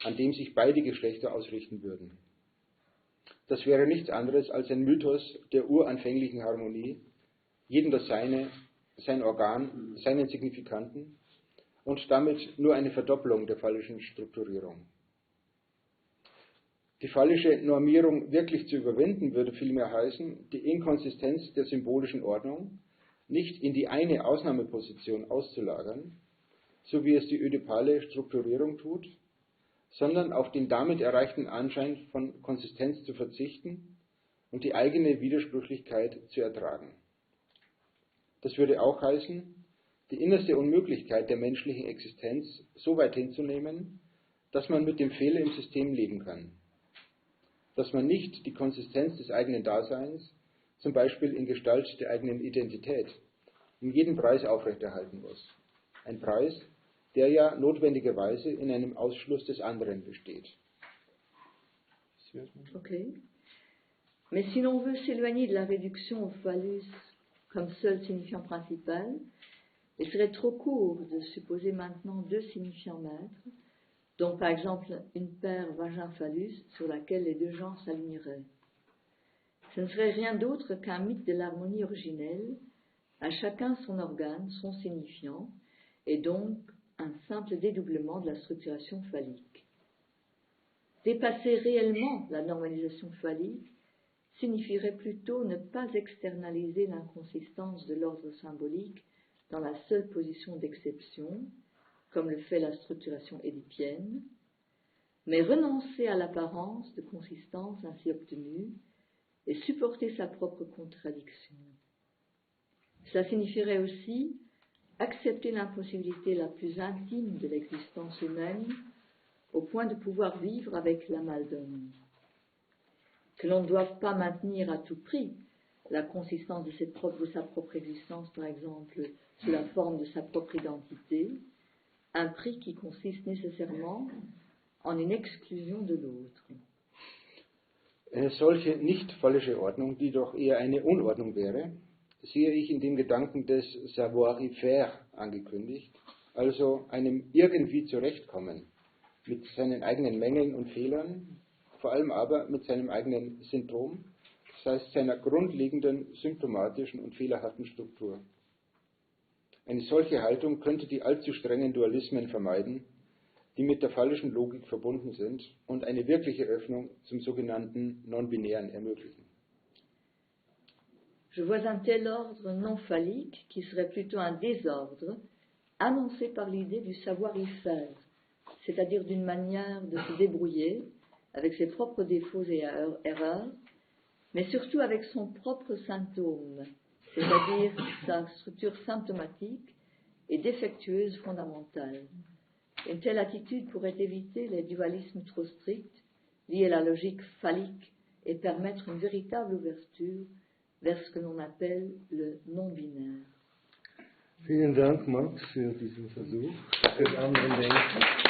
[SPEAKER 5] an dem sich beide Geschlechter ausrichten würden. Das wäre nichts anderes als ein Mythos der uranfänglichen Harmonie, jedem das seine, sein Organ, seinen Signifikanten und damit nur eine Verdopplung der phallischen Strukturierung. Die phallische Normierung wirklich zu überwinden, würde vielmehr heißen, die Inkonsistenz der symbolischen Ordnung nicht in die eine Ausnahmeposition auszulagern, so wie es die ödipale Strukturierung tut, sondern auf den damit erreichten Anschein von Konsistenz zu verzichten und die eigene Widersprüchlichkeit zu ertragen. Das würde auch heißen, die innerste Unmöglichkeit der menschlichen Existenz so weit hinzunehmen, dass man mit dem Fehler im System leben kann. Dass man nicht die Konsistenz des eigenen Daseins, zum Beispiel in Gestalt der eigenen Identität, um jeden Preis aufrechterhalten muss. Ein Preis, der ja notwendigerweise in einem Ausschluss des anderen besteht.
[SPEAKER 6] Okay. Mais si l'on veut s'éloigner de la réduction au phallus comme seul signifiant principal, il serait trop court de supposer maintenant deux signifiants maîtres, Donc, par exemple, une paire vagin-phallus sur laquelle les deux genres s'aligneraient. Ce ne serait rien d'autre qu'un mythe de l'harmonie originelle, à chacun son organe, son signifiant, et donc un simple dédoublement de la structuration phallique. Dépasser réellement la normalisation phallique signifierait plutôt ne pas externaliser l'inconsistance de l'ordre symbolique dans la seule position d'exception, comme le fait la structuration édipienne, mais renoncer à l'apparence de consistance ainsi obtenue et supporter sa propre contradiction. Cela signifierait aussi accepter l'impossibilité la plus intime de l'existence humaine au point de pouvoir vivre avec l'amaldone. Que l'on ne doive pas maintenir à tout prix la consistance de sa propre existence, par exemple, sous la forme de sa propre identité, un prix qui consiste nécessairement en une exclusion de l'autre.
[SPEAKER 5] Eine solche nicht fallische Ordnung, die doch eher eine Unordnung wäre, sehe ich in dem Gedanken des Savoir-faire angekündigt, also einem irgendwie Zurechtkommen mit seinen eigenen Mängeln und Fehlern, vor allem aber mit seinem eigenen Syndrom, das heißt seiner grundlegenden symptomatischen und fehlerhaften Struktur. Eine solche Haltung könnte die allzu strengen Dualismen vermeiden, die mit der phallischen Logik verbunden sind und eine wirkliche Öffnung zum sogenannten Non-Binären ermöglichen.
[SPEAKER 6] Je vois un tel ordre non phallique qui serait plutôt un désordre annoncé par l'idée du savoir-y-faire, c'est-à-dire d'une manière de se débrouiller avec ses propres défauts et erreurs, mais surtout avec son propre symptôme, c'est-à-dire sa structure symptomatique et défectueuse fondamentale. Une telle attitude pourrait éviter les dualismes trop stricts liés à la logique phallique et permettre une véritable ouverture vers ce que l'on appelle le non-binaire.
[SPEAKER 1] Vielen Dank, Max, für diesen Versuch, fürs andere Denken.